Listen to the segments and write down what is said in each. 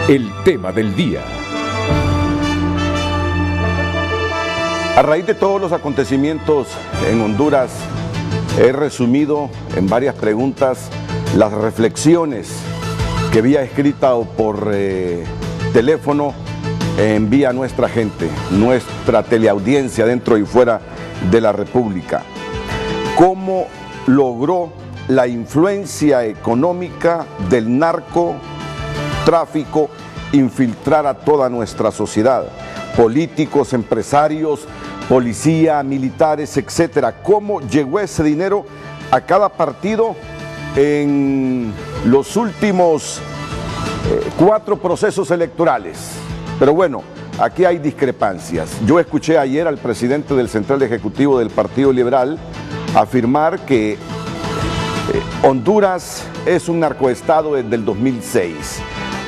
El tema del día. A raíz de todos los acontecimientos en Honduras, he resumido en varias preguntas las reflexiones que vía escrita o por teléfono envía nuestra gente, nuestra teleaudiencia dentro y fuera de la República. ¿Cómo logró la influencia económica del narcotráfico infiltrar a toda nuestra sociedad? Políticos, empresarios, policía, militares, etcétera. ¿Cómo llegó ese dinero a cada partido en los últimos 4 procesos electorales? Pero bueno, aquí hay discrepancias. Yo escuché ayer al presidente del Central Ejecutivo del Partido Liberal afirmar que Honduras es un narcoestado desde el 2006.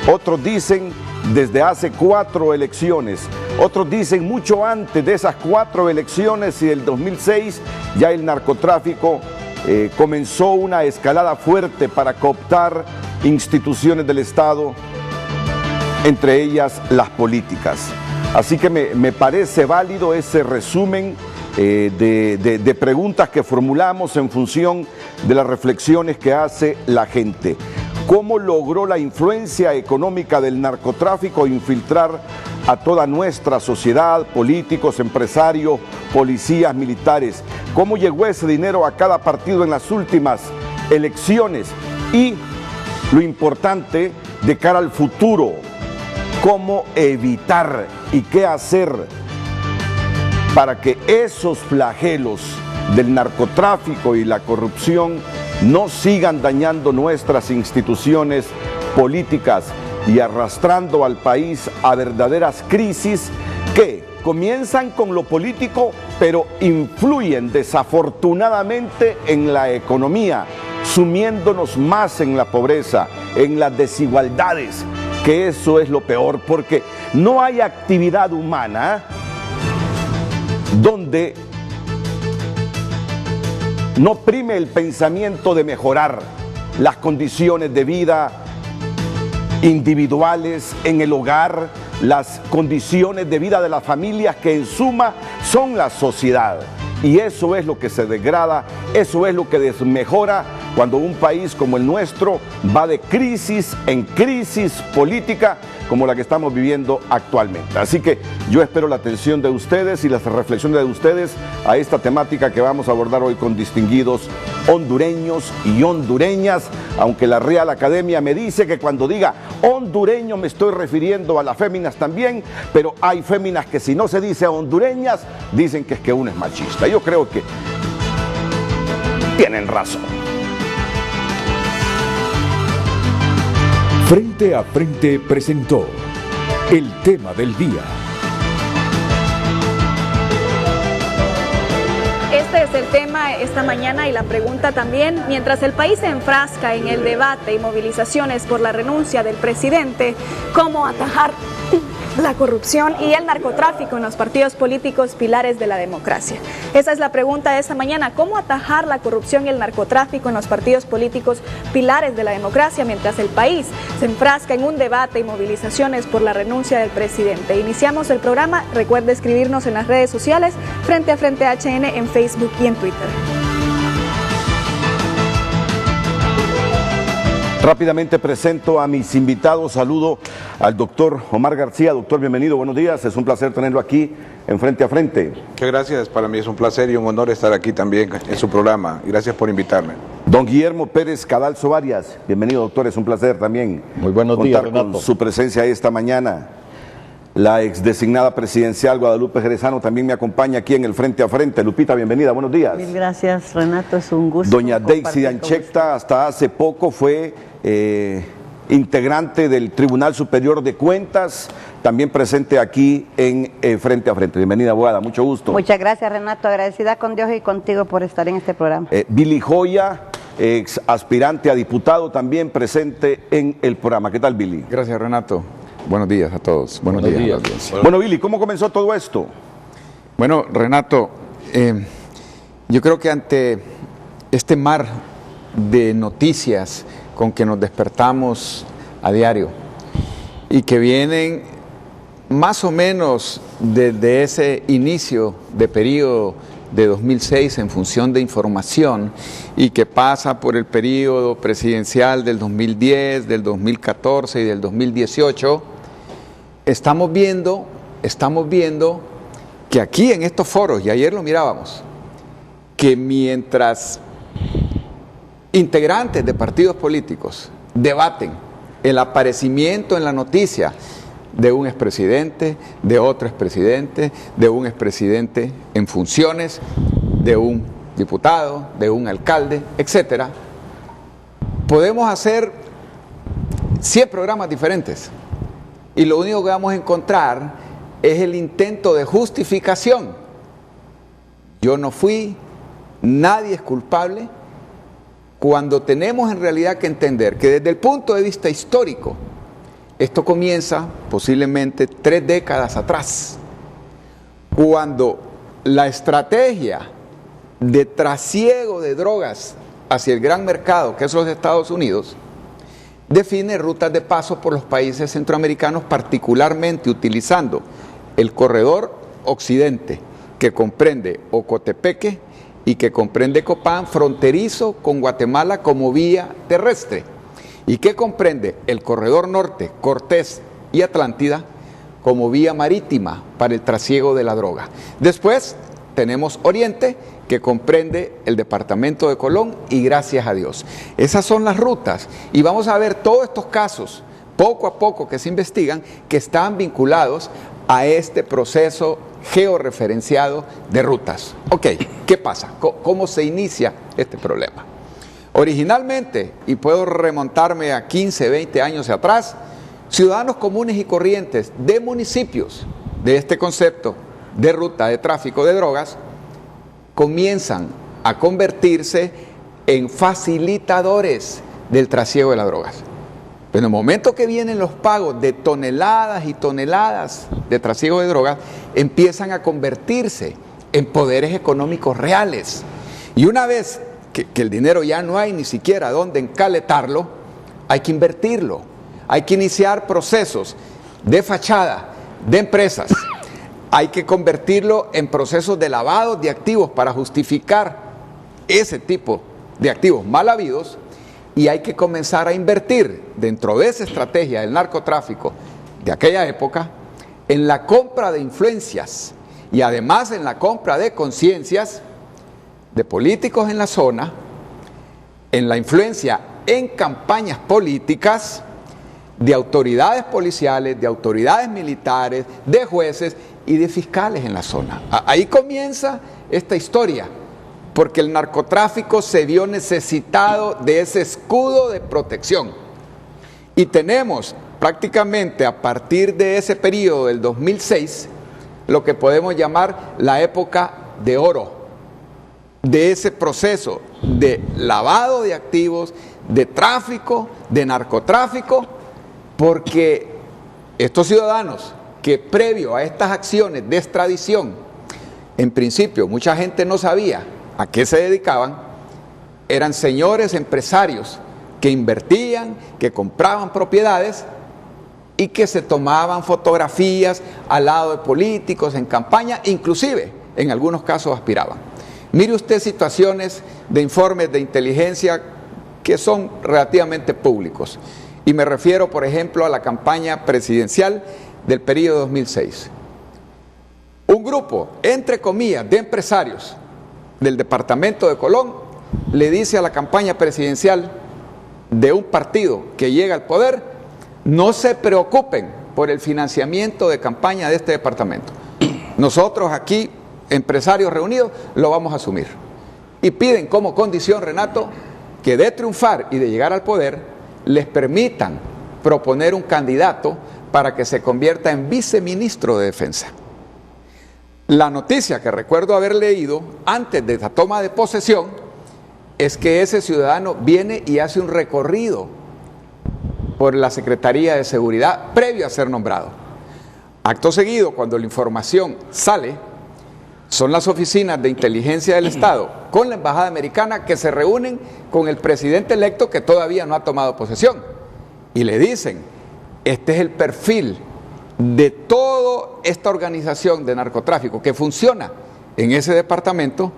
Otros dicen desde hace 4 elecciones. Otros dicen mucho antes de esas 4 elecciones y del 2006 ya el narcotráfico comenzó una escalada fuerte para cooptar instituciones del Estado, entre ellas las políticas. Así que me parece válido ese resumen de preguntas que formulamos en función de las reflexiones que hace la gente. ¿Cómo logró la influencia económica del narcotráfico infiltrar a toda nuestra sociedad, políticos, empresarios, policías, militares? ¿Cómo llegó ese dinero a cada partido en las últimas elecciones? Y lo importante de cara al futuro, ¿cómo evitar y qué hacer para que esos flagelos del narcotráfico y la corrupción no sigan dañando nuestras instituciones políticas y arrastrando al país a verdaderas crisis que comienzan con lo político, pero influyen desafortunadamente en la economía, sumiéndonos más en la pobreza, en las desigualdades, que eso es lo peor, porque no hay actividad humana donde no prime el pensamiento de mejorar las condiciones de vida individuales en el hogar, las condiciones de vida de las familias que en suma son la sociedad. Y eso es lo que se degrada, eso es lo que desmejora cuando un país como el nuestro va de crisis en crisis política como la que estamos viviendo actualmente. Así que yo espero la atención de ustedes y las reflexiones de ustedes a esta temática que vamos a abordar hoy con distinguidos hondureños y hondureñas, aunque la Real Academia me dice que cuando diga hondureño me estoy refiriendo a las féminas también, pero hay féminas que si no se dice hondureñas, dicen que es que uno es machista. Yo creo que tienen razón. Frente a Frente presentó el tema del día. Este es el tema esta mañana y la pregunta también. Mientras el país se enfrasca en el debate y movilizaciones por la renuncia del presidente, ¿cómo atajar la corrupción y el narcotráfico en los partidos políticos pilares de la democracia? Esa es la pregunta de esta mañana. ¿Cómo atajar la corrupción y el narcotráfico en los partidos políticos pilares de la democracia mientras el país se enfrasca en un debate y movilizaciones por la renuncia del presidente? Iniciamos el programa. Recuerde escribirnos en las redes sociales Frente a Frente HN en Facebook y en Twitter. Rápidamente presento a mis invitados. Saludo al doctor Omar García. Doctor, bienvenido, buenos días. Es un placer tenerlo aquí en Frente a Frente. Muchas gracias. Para mí es un placer y un honor estar aquí también en su programa. Gracias por invitarme. Don Guillermo Pérez Cadalso Arias. Bienvenido, doctor. Es un placer también muy buenos días, Renato. Con su presencia esta mañana. La exdesignada presidencial Guadalupe Jerezano también me acompaña aquí en el Frente a Frente. Lupita, bienvenida, buenos días. Mil gracias, Renato, es un gusto. Doña Deixy Anchecta hasta hace poco fue integrante del Tribunal Superior de Cuentas, también presente aquí en Frente a Frente. Bienvenida, abogada, mucho gusto. Muchas gracias, Renato, agradecida con Dios y contigo por estar en este programa. Billy Joya, ex aspirante a diputado, también presente en el programa. ¿Qué tal, Billy? Gracias, Renato. Buenos días a todos. Buenos días. Bueno, Billy, ¿cómo comenzó todo esto? Bueno, Renato, yo creo que ante este mar de noticias con que nos despertamos a diario, y que vienen más o menos desde ese inicio de periodo de 2006 en función de información y que pasa por el periodo presidencial del 2010, del 2014 y del 2018, estamos viendo que aquí en estos foros, y ayer lo mirábamos, que mientras integrantes de partidos políticos debaten el aparecimiento en la noticia de un expresidente, de otro expresidente, de un expresidente en funciones, de un diputado, de un alcalde, etcétera, podemos hacer 100 programas diferentes y lo único que vamos a encontrar es el intento de justificación. Yo no fui, nadie es culpable, cuando tenemos en realidad que entender que desde el punto de vista histórico, esto comienza posiblemente 3 décadas atrás, cuando la estrategia de trasiego de drogas hacia el gran mercado, que es los Estados Unidos, define rutas de paso por los países centroamericanos, particularmente utilizando el corredor occidente, que comprende Ocotepeque y que comprende Copán, fronterizo con Guatemala como vía terrestre, y que comprende el corredor norte, Cortés y Atlántida, como vía marítima para el trasiego de la droga. Después tenemos Oriente, que comprende el departamento de Colón, y gracias a Dios. Esas son las rutas, y vamos a ver todos estos casos, poco a poco que se investigan, que están vinculados a este proceso georreferenciado de rutas. Ok, ¿qué pasa? ¿Cómo se inicia este problema? Originalmente, y puedo remontarme a 15, 20 años atrás, ciudadanos comunes y corrientes de municipios de este concepto de ruta de tráfico de drogas comienzan a convertirse en facilitadores del trasiego de las drogas. Pero en el momento que vienen los pagos de toneladas y toneladas de trasiego de drogas, empiezan a convertirse en poderes económicos reales. Y una vez que el dinero ya no hay ni siquiera dónde encaletarlo, hay que invertirlo, hay que iniciar procesos de fachada de empresas, hay que convertirlo en procesos de lavado de activos para justificar ese tipo de activos mal habidos, y hay que comenzar a invertir dentro de esa estrategia del narcotráfico de aquella época en la compra de influencias y además en la compra de conciencias de políticos en la zona, en la influencia en campañas políticas, de autoridades policiales, de autoridades militares, de jueces y de fiscales en la zona. Ahí comienza esta historia, porque el narcotráfico se vio necesitado de ese escudo de protección. Y tenemos prácticamente a partir de ese periodo del 2006, lo que podemos llamar la época de oro, de ese proceso de lavado de activos, de tráfico, de narcotráfico, porque estos ciudadanos que previo a estas acciones de extradición, en principio mucha gente no sabía a qué se dedicaban, eran señores empresarios que invertían, que compraban propiedades y que se tomaban fotografías al lado de políticos en campaña, inclusive en algunos casos aspiraban. Mire usted situaciones de informes de inteligencia que son relativamente públicos, y me refiero, por ejemplo, a la campaña presidencial del periodo 2006. Un grupo, entre comillas, de empresarios del departamento de Colón le dice a la campaña presidencial de un partido que llega al poder: no se preocupen por el financiamiento de campaña de este departamento. Nosotros aquí, empresarios reunidos, lo vamos a asumir. Y piden como condición, Renato, que de triunfar y de llegar al poder, les permitan proponer un candidato para que se convierta en viceministro de Defensa. La noticia que recuerdo haber leído antes de la toma de posesión es que ese ciudadano viene y hace un recorrido por la Secretaría de Seguridad previo a ser nombrado. Acto seguido, cuando la información sale, son las oficinas de inteligencia del Estado con la Embajada Americana que se reúnen con el presidente electo, que todavía no ha tomado posesión, y le dicen: este es el perfil de toda esta organización de narcotráfico que funciona en ese departamento,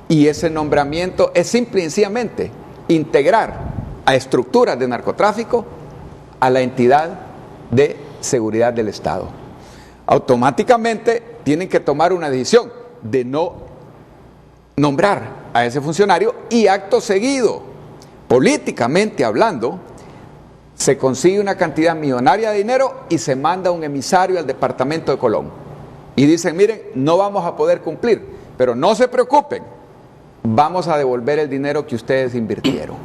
y ese nombramiento es simple y sencillamente integrar a estructuras de narcotráfico a la entidad de seguridad del Estado. Automáticamente tienen que tomar una decisión de no nombrar a ese funcionario, y acto seguido, políticamente hablando, se consigue una cantidad millonaria de dinero y se manda un emisario al departamento de Colón. Y dicen, miren, no vamos a poder cumplir, pero no se preocupen, vamos a devolver el dinero que ustedes invirtieron.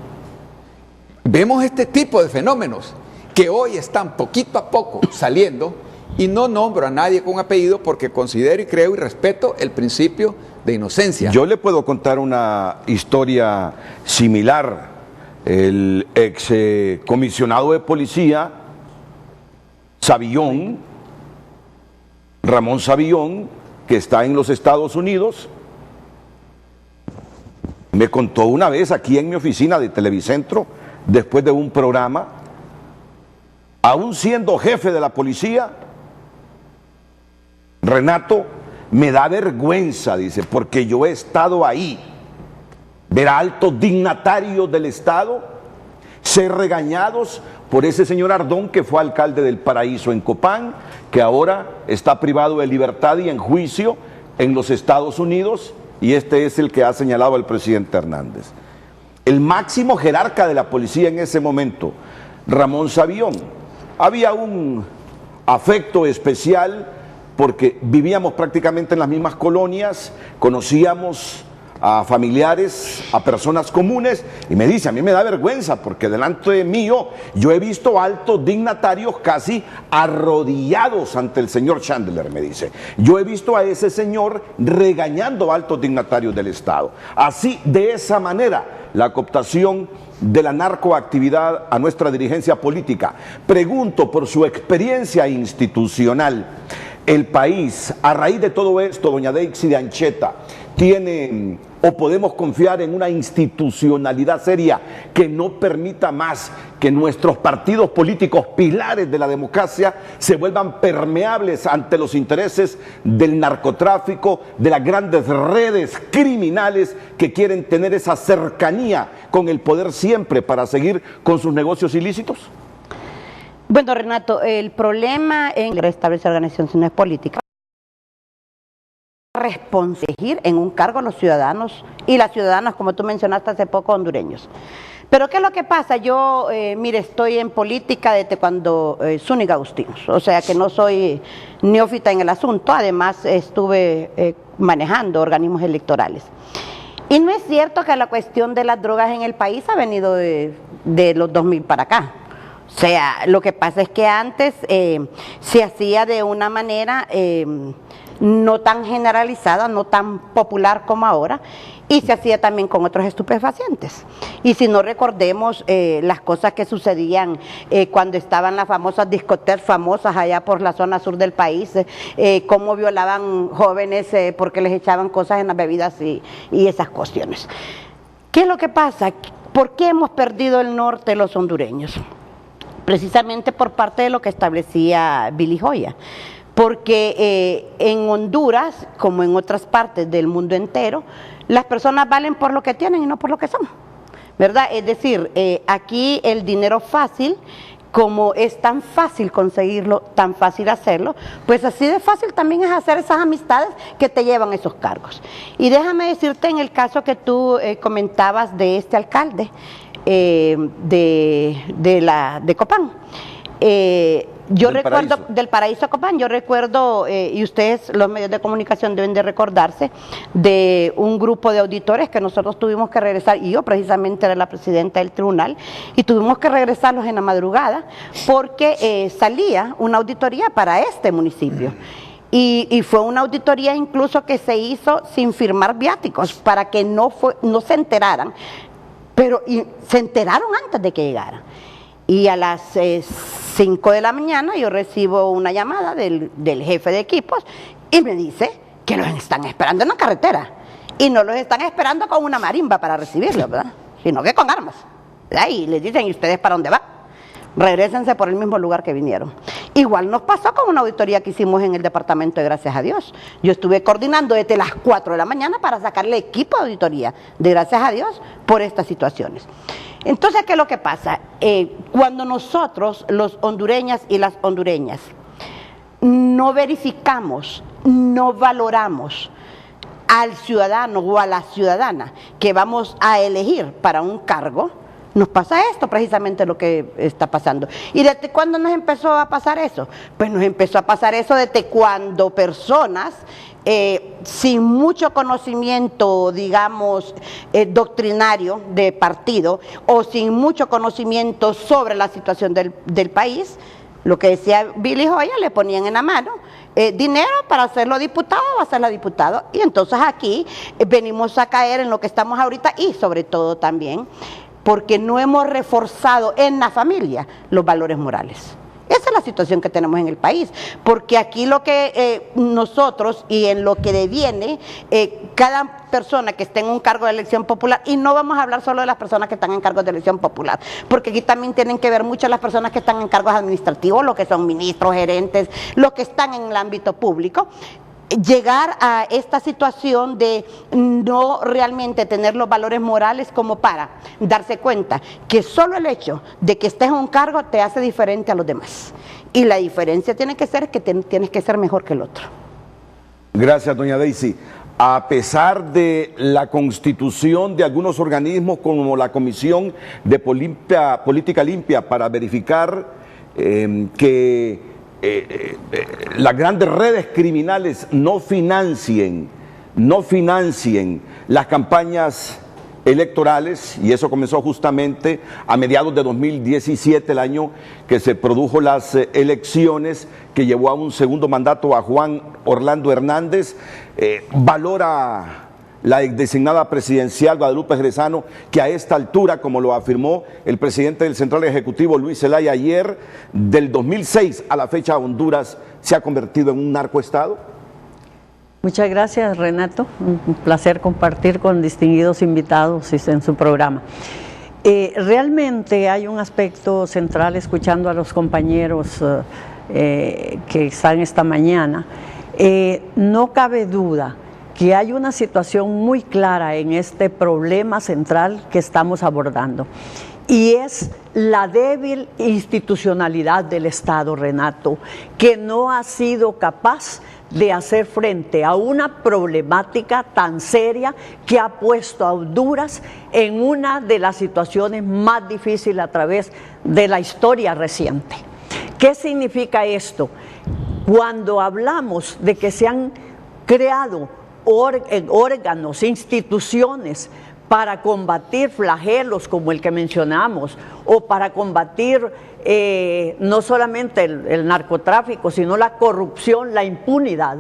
Vemos este tipo de fenómenos que hoy están poquito a poco saliendo, y no nombro a nadie con apellido porque considero y creo y respeto el principio de inocencia. Yo le puedo contar una historia similar. El ex comisionado de policía, Savillón, Ramón Savillón, que está en los Estados Unidos, me contó una vez aquí en mi oficina de Televicentro, después de un programa, aún siendo jefe de la policía, Renato, me da vergüenza, dice, porque yo he estado ahí, ver a altos dignatarios del Estado ser regañados por ese señor Ardón, que fue alcalde del Paraíso en Copán, que ahora está privado de libertad y en juicio en los Estados Unidos, y este es el que ha señalado al presidente Hernández. El máximo jerarca de la policía en ese momento, Ramón Savillón, había un afecto especial porque vivíamos prácticamente en las mismas colonias, conocíamos a familiares, a personas comunes, y me dice, a mí me da vergüenza porque delante de mío yo he visto altos dignatarios casi arrodillados ante el señor Chandler, me dice. Yo he visto a ese señor regañando a altos dignatarios del Estado. Así, de esa manera, la cooptación de la narcoactividad a nuestra dirigencia política. Pregunto por su experiencia institucional. El país, a raíz de todo esto, doña Deixi de Ancheta, tiene o podemos confiar en una institucionalidad seria que no permita más que nuestros partidos políticos, pilares de la democracia, se vuelvan permeables ante los intereses del narcotráfico, de las grandes redes criminales que quieren tener esa cercanía con el poder siempre para seguir con sus negocios ilícitos? Bueno, Renato, el problema en establecer organizaciones políticas responsabilizar en un cargo a los ciudadanos y las ciudadanas, como tú mencionaste hace poco, hondureños. Pero ¿qué es lo que pasa? Yo, mire, estoy en política desde cuando Zúñiga Agustinos, o sea que no soy neófita en el asunto, además estuve manejando organismos electorales. Y no es cierto que la cuestión de las drogas en el país ha venido de los 2000 para acá. O sea, lo que pasa es que antes se hacía de una manera no tan generalizada, no tan popular como ahora, y se hacía también con otros estupefacientes. Y si no recordemos las cosas que sucedían cuando estaban las famosas discotecas famosas allá por la zona sur del país, cómo violaban jóvenes porque les echaban cosas en las bebidas y esas cuestiones. ¿Qué es lo que pasa? ¿Por qué hemos perdido el norte los hondureños? Precisamente por parte de lo que establecía Billy Joya, porque en Honduras, como en otras partes del mundo entero, las personas valen por lo que tienen y no por lo que son, ¿verdad? Es decir, aquí el dinero fácil, como es tan fácil conseguirlo, tan fácil hacerlo, pues así de fácil también es hacer esas amistades que te llevan a esos cargos. Y déjame decirte en el caso que tú comentabas de este alcalde, de Copán. Yo recuerdo, del Paraíso Copán, yo recuerdo, y ustedes, los medios de comunicación, deben de recordarse, de un grupo de auditores que nosotros tuvimos que regresar, y yo precisamente era la presidenta del tribunal, y tuvimos que regresarlos en la madrugada, porque salía una auditoría para este municipio. Y fue una auditoría incluso que se hizo sin firmar viáticos, para que no se enteraran, pero se enteraron antes de que llegara. Y a las 5 de la mañana yo recibo una llamada del jefe de equipos y me dice que los están esperando en la carretera. Y no los están esperando con una marimba para recibirlos, ¿verdad? Sino que con armas, ¿verdad? Y les dicen, ¿y ustedes para dónde van? regrésense por el mismo lugar que vinieron. Igual nos pasó con una auditoría que hicimos en el departamento de Gracias a Dios. Yo estuve coordinando desde las 4 de la mañana para sacarle equipo de auditoría de Gracias a Dios por estas situaciones. Entonces, ¿qué es lo que pasa? Cuando nosotros, los hondureñas y las hondureñas, no verificamos, no valoramos al ciudadano o a la ciudadana que vamos a elegir para un cargo, nos pasa esto, precisamente lo que está pasando. ¿Y desde cuándo nos empezó a pasar eso? Pues nos empezó a pasar eso desde cuando personas sin mucho conocimiento, digamos, doctrinario de partido, o sin mucho conocimiento sobre la situación del país, lo que decía Billy Joya, le ponían en la mano dinero para hacerlo diputado o hacerla diputado. Y entonces aquí venimos a caer en lo que estamos ahorita, y sobre todo también porque no hemos reforzado en la familia los valores morales. Esa es la situación que tenemos en el país, porque aquí lo que nosotros, y en lo que deviene cada persona que esté en un cargo de elección popular, y no vamos a hablar solo de las personas que están en cargos de elección popular, porque aquí también tienen que ver mucho las personas que están en cargos administrativos, los que son ministros, gerentes, los que están en el ámbito público. Llegar a esta situación de no realmente tener los valores morales como para darse cuenta que solo el hecho de que estés en un cargo te hace diferente a los demás. Y la diferencia tiene que ser que tienes que ser mejor que el otro. Gracias, doña Daisy. A pesar de la constitución de algunos organismos como la Comisión de Política Limpia para verificar que las grandes redes criminales no financien las campañas electorales, y eso comenzó justamente a mediados de 2017, el año que se produjo las elecciones que llevó a un segundo mandato a Juan Orlando Hernández. Valora la designada presidencial Guadalupe Jerezano que a esta altura, como lo afirmó el presidente del Central Ejecutivo Luis Zelaya ayer, del 2006 a la fecha Honduras se ha convertido en un narcoestado? Muchas gracias, Renato. Un placer compartir con distinguidos invitados en su programa. Realmente hay un aspecto central, escuchando a los compañeros que están esta mañana. No cabe duda que hay una situación muy clara en este problema central que estamos abordando, y es la débil institucionalidad del Estado, Renato, que no ha sido capaz de hacer frente a una problemática tan seria que ha puesto a Honduras en una de las situaciones más difíciles a través de la historia reciente. ¿Qué significa esto? Cuando hablamos de que se han creado órganos, instituciones para combatir flagelos como el que mencionamos, o para combatir no solamente el narcotráfico, sino la corrupción, la impunidad,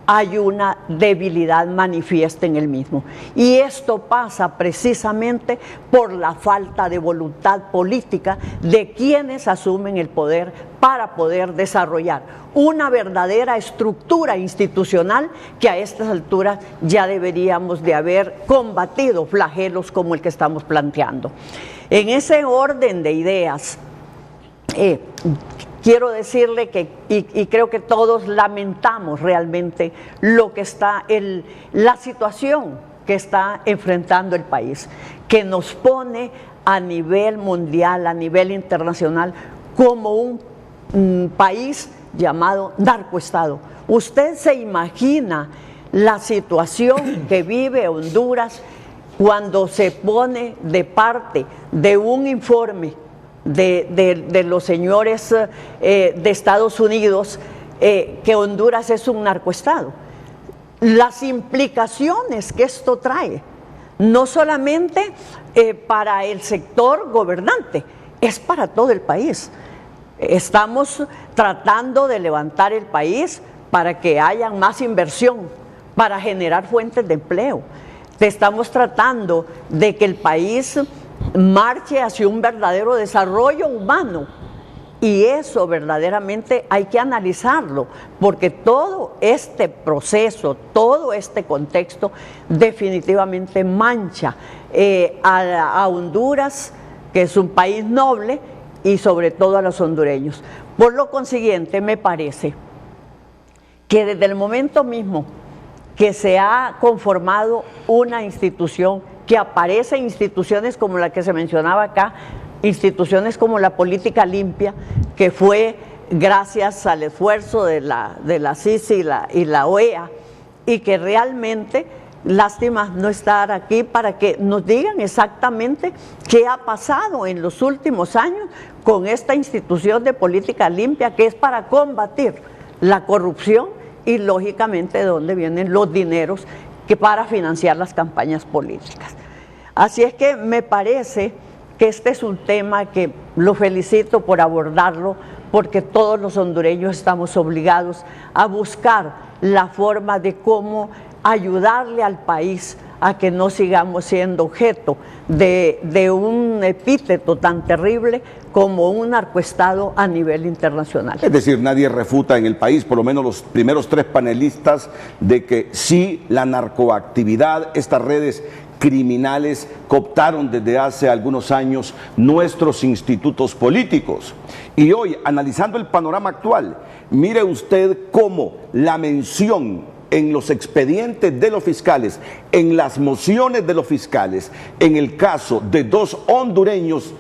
hay una debilidad manifiesta en el mismo. Y esto pasa precisamente por la falta de voluntad política de quienes asumen el poder para poder desarrollar una verdadera estructura institucional que a estas alturas ya deberíamos de haber combatido flagelos como el que estamos planteando. En ese orden de ideas, quiero decirle que, y creo que todos lamentamos realmente lo que está, la situación que está enfrentando el país, que nos pone a nivel mundial, a nivel internacional, como un país llamado narcoestado. ¿Usted se imagina la situación que vive Honduras cuando se pone de parte de un informe de los señores de Estados Unidos que Honduras es un narcoestado? Las implicaciones que esto trae, no solamente para el sector gobernante, es para todo el país. Estamos tratando de levantar el país para que haya más inversión, para generar fuentes de empleo. Estamos tratando de que el país marche hacia un verdadero desarrollo humano, y eso verdaderamente hay que analizarlo, porque todo este proceso, todo este contexto definitivamente mancha a Honduras, que es un país noble, y sobre todo a los hondureños. Por lo consiguiente, me parece que desde el momento mismo que se ha conformado una institución, que aparecen instituciones como la que se mencionaba acá, instituciones como la política limpia, que fue gracias al esfuerzo de la CICI y la OEA, y que realmente, lástima no estar aquí para que nos digan exactamente qué ha pasado en los últimos años con esta institución de política limpia, que es para combatir la corrupción y lógicamente de dónde vienen los dineros que para financiar las campañas políticas. Así es que me parece que este es un tema que lo felicito por abordarlo, porque todos los hondureños estamos obligados a buscar la forma de cómo ayudarle al país a que no sigamos siendo objeto de un epíteto tan terrible como un narcoestado a nivel internacional. Es decir, nadie refuta en el país, por lo menos los primeros 3 panelistas, de que sí, la narcoactividad, estas redes criminales cooptaron desde hace algunos años nuestros institutos políticos. Y hoy, analizando el panorama actual, mire usted cómo la mención en los expedientes de los fiscales, en las mociones de los fiscales, en el caso de 2 hondureños,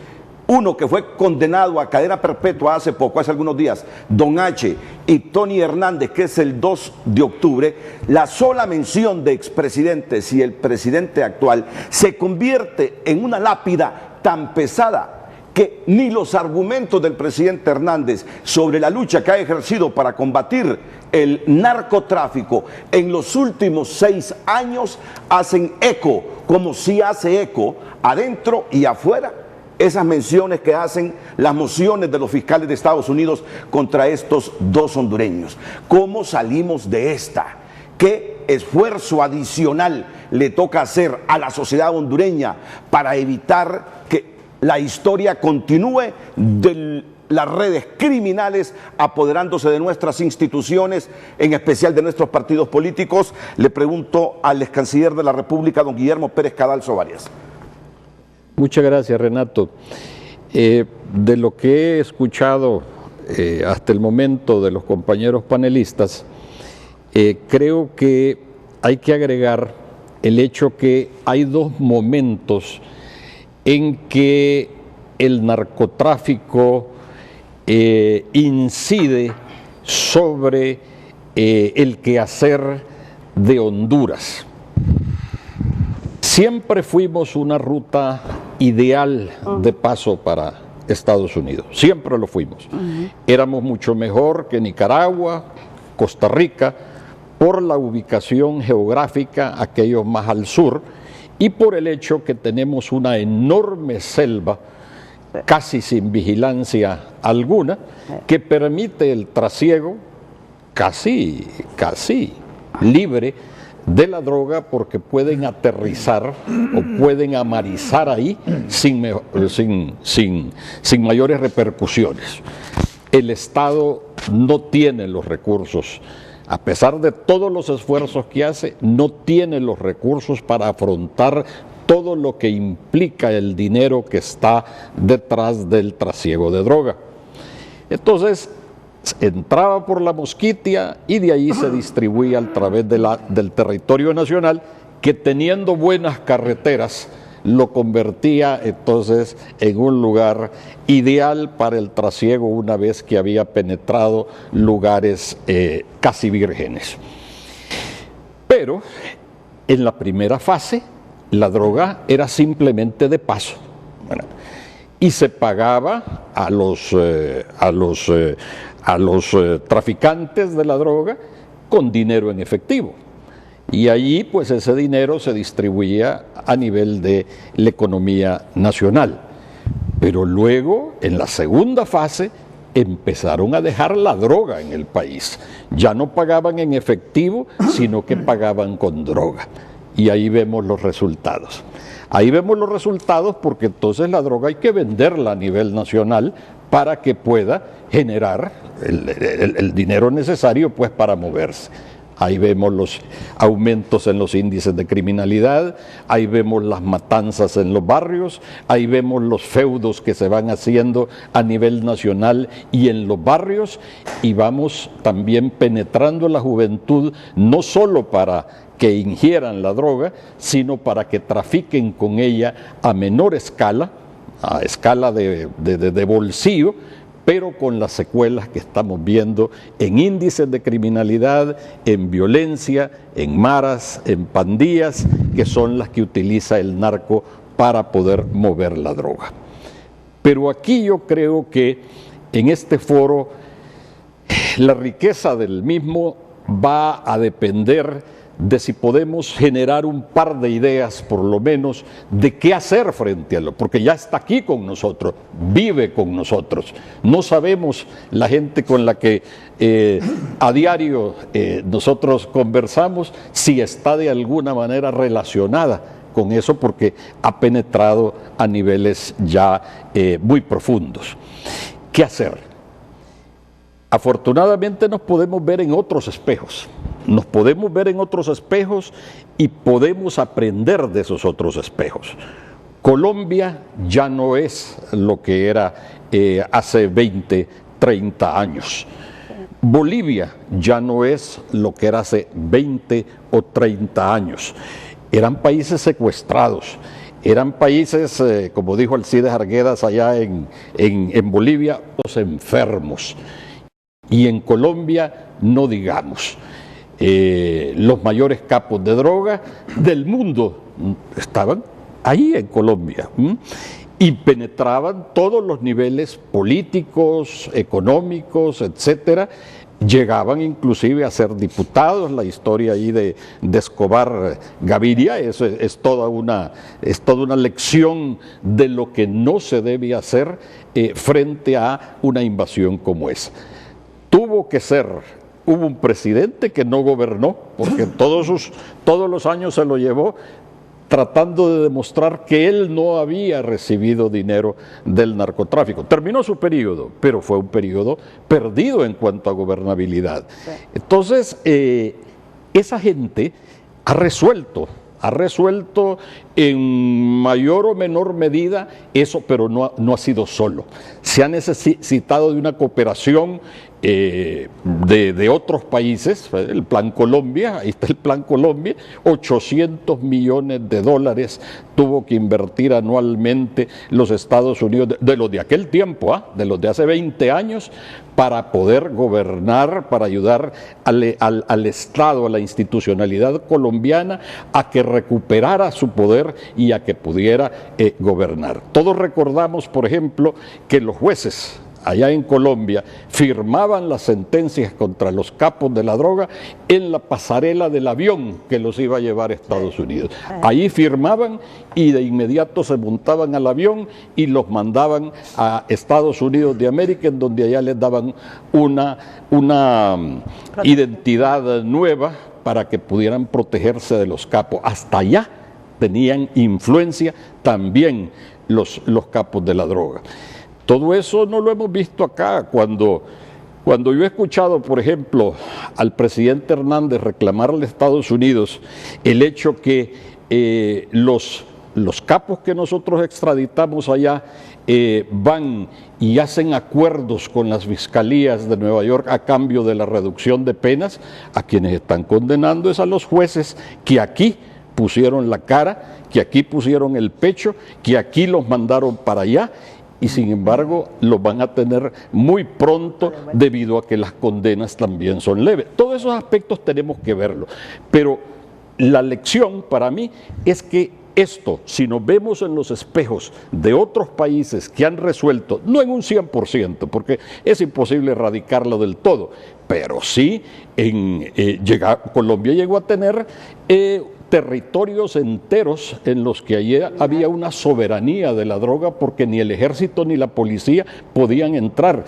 uno que fue condenado a cadena perpetua hace poco, hace algunos días, Don H. y Tony Hernández, que es el 2 de octubre, la sola mención de expresidentes y el presidente actual se convierte en una lápida tan pesada que ni los argumentos del presidente Hernández sobre la lucha que ha ejercido para combatir el narcotráfico en los últimos 6 años hacen eco, como si hace eco adentro y afuera esas menciones que hacen las mociones de los fiscales de Estados Unidos contra estos 2 hondureños. ¿Cómo salimos de esta? ¿Qué esfuerzo adicional le toca hacer a la sociedad hondureña para evitar que la historia continúe de las redes criminales apoderándose de nuestras instituciones, en especial de nuestros partidos políticos? Le pregunto al ex canciller de la República, don Guillermo Pérez Cadalso Varias. Muchas gracias, Renato. De lo que he escuchado hasta el momento de los compañeros panelistas, creo que hay que agregar el hecho que hay 2 momentos en que el narcotráfico incide sobre el quehacer de Honduras. Siempre fuimos una ruta ideal de paso para Estados Unidos, siempre lo fuimos. Éramos mucho mejor que Nicaragua, Costa Rica, por la ubicación geográfica, aquellos más al sur, y por el hecho que tenemos una enorme selva, casi sin vigilancia alguna, que permite el trasiego casi libre de la droga, porque pueden aterrizar o pueden amarizar ahí sin mayores repercusiones. El Estado no tiene los recursos, a pesar de todos los esfuerzos que hace, no tiene los recursos para afrontar todo lo que implica el dinero que está detrás del trasiego de droga. Entonces, entraba por la Mosquitia y de ahí se distribuía a través del territorio nacional, que teniendo buenas carreteras lo convertía entonces en un lugar ideal para el trasiego una vez que había penetrado lugares casi vírgenes. Pero en la primera fase la droga era simplemente de paso, ¿verdad? Y se pagaba a los traficantes de la droga con dinero en efectivo. Y allí pues ese dinero se distribuía a nivel de la economía nacional. Pero luego, en la segunda fase, empezaron a dejar la droga en el país. Ya no pagaban en efectivo, sino que pagaban con droga. Y ahí vemos los resultados. Ahí vemos los resultados porque entonces la droga hay que venderla a nivel nacional para que pueda generar el dinero necesario pues para moverse. ahí vemos los aumentos en los índices de criminalidad, ahí vemos las matanzas en los barrios, ahí vemos los feudos que se van haciendo a nivel nacional y en los barrios, y vamos también penetrando la juventud, no solo para que ingieran la droga, sino para que trafiquen con ella a menor escala, a escala de bolsillo, pero con las secuelas que estamos viendo en índices de criminalidad, en violencia, en maras, en pandillas, que son las que utiliza el narco para poder mover la droga. Pero aquí yo creo que en este foro la riqueza del mismo va a depender de si podemos generar un par de ideas, por lo menos, de qué hacer frente a lo, porque ya está aquí con nosotros, vive con nosotros. No sabemos la gente con la que a diario nosotros conversamos si está de alguna manera relacionada con eso, porque ha penetrado a niveles ya muy profundos. ¿Qué hacer? Afortunadamente nos podemos ver en otros espejos. Nos podemos ver en otros espejos y podemos aprender de esos otros espejos. Colombia ya no es lo que era hace 20, 30 años. Bolivia ya no es lo que era hace 20 o 30 años. Eran países secuestrados, eran países, como dijo Alcides Arguedas allá en Bolivia, los enfermos. Y en Colombia, no digamos. Los mayores capos de droga del mundo estaban ahí en Colombia y penetraban todos los niveles políticos, económicos, etcétera. Llegaban inclusive a ser diputados. La historia ahí de Escobar Gaviria es toda una lección de lo que no se debe hacer frente a una invasión como esa. Hubo un presidente que no gobernó, porque todos los años se lo llevó tratando de demostrar que él no había recibido dinero del narcotráfico. Terminó su periodo, pero fue un periodo perdido en cuanto a gobernabilidad. Entonces, esa gente ha resuelto en mayor o menor medida eso, pero no ha sido solo. Se ha necesitado de una cooperación de otros países, el Plan Colombia, ahí está el Plan Colombia, 800 millones de dólares tuvo que invertir anualmente los Estados Unidos, de los de aquel tiempo, de los de hace 20 años, para poder gobernar, para ayudar al Estado, a la institucionalidad colombiana, a que recuperara su poder y a que pudiera gobernar. Todos recordamos, por ejemplo, que los jueces allá en Colombia firmaban las sentencias contra los capos de la droga en la pasarela del avión que los iba a llevar a Estados Unidos. Allí firmaban y de inmediato se montaban al avión y los mandaban a Estados Unidos de América, en donde allá les daban una identidad nueva para que pudieran protegerse de los capos. Hasta allá tenían influencia también los capos de la droga. Todo eso no lo hemos visto acá. Cuando yo he escuchado, por ejemplo, al presidente Hernández reclamarle a Estados Unidos el hecho que los capos que nosotros extraditamos allá van y hacen acuerdos con las fiscalías de Nueva York a cambio de la reducción de penas, a quienes están condenando es a los jueces que aquí pusieron la cara, que aquí pusieron el pecho, que aquí los mandaron para allá, y sin embargo los van a tener muy pronto debido a que las condenas también son leves. Todos esos aspectos tenemos que verlo, pero la lección para mí es que esto, si nos vemos en los espejos de otros países que han resuelto, no en un 100%, porque es imposible erradicarlo del todo, pero sí Colombia llegó a tener territorios enteros en los que allí había una soberanía de la droga, porque ni el ejército ni la policía podían entrar,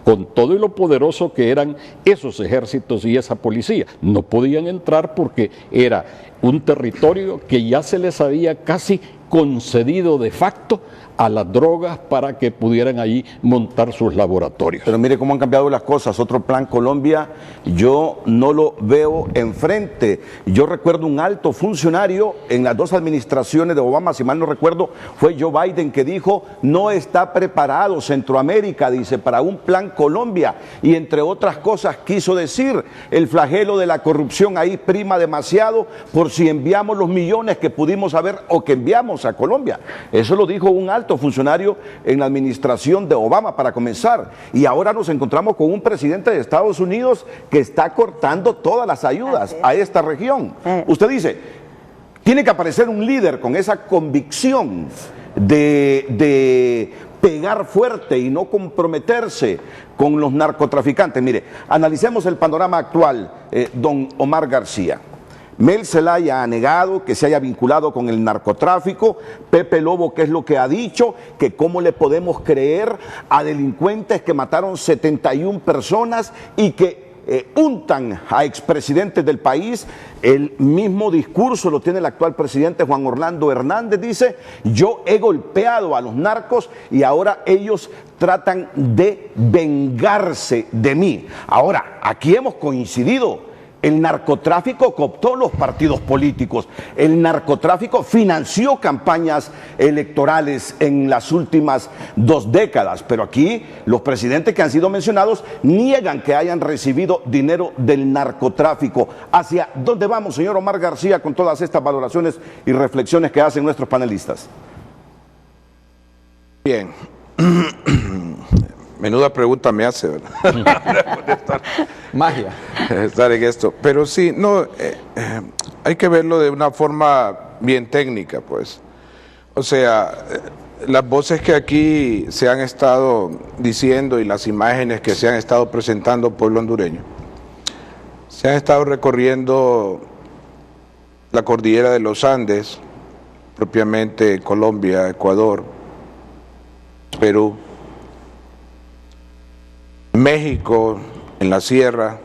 con todo y lo poderoso que eran esos ejércitos y esa policía. No podían entrar porque era un territorio que ya se les había casi concedido de facto a las drogas para que pudieran ahí montar sus laboratorios. Pero mire cómo han cambiado las cosas. Otro plan Colombia, yo no lo veo enfrente. Yo recuerdo un alto funcionario en las dos administraciones de Obama, si mal no recuerdo, fue Joe Biden, que dijo: no está preparado Centroamérica, dice, para un plan Colombia. Y entre otras cosas quiso decir, el flagelo de la corrupción ahí prima demasiado por si enviamos los millones que pudimos haber o que enviamos a Colombia. Eso lo dijo un alto funcionario en la administración de Obama, para comenzar. Y ahora nos encontramos con un presidente de Estados Unidos que está cortando todas las ayudas a esta región. Usted dice, tiene que aparecer un líder con esa convicción de pegar fuerte y no comprometerse con los narcotraficantes. Mire, analicemos el panorama actual, don Omar García. Mel Zelaya ha negado que se haya vinculado con el narcotráfico. Pepe Lobo, ¿qué es lo que ha dicho? Que cómo le podemos creer a delincuentes que mataron 71 personas y que untan a expresidentes del país. El mismo discurso lo tiene el actual presidente Juan Orlando Hernández. Dice: yo he golpeado a los narcos y ahora ellos tratan de vengarse de mí. Ahora, aquí hemos coincidido. El narcotráfico cooptó los partidos políticos, el narcotráfico financió campañas electorales en las últimas 2 décadas, pero aquí los presidentes que han sido mencionados niegan que hayan recibido dinero del narcotráfico. ¿Hacia dónde vamos, señor Omar García, con todas estas valoraciones y reflexiones que hacen nuestros panelistas? Bien. Menuda pregunta me hace, ¿verdad? Magia. Estar en esto. Pero sí, no, hay que verlo de una forma bien técnica, pues. O sea, las voces que aquí se han estado diciendo y las imágenes que se han estado presentando al pueblo hondureño, se han estado recorriendo la cordillera de los Andes, propiamente Colombia, Ecuador, Perú, México, en la sierra.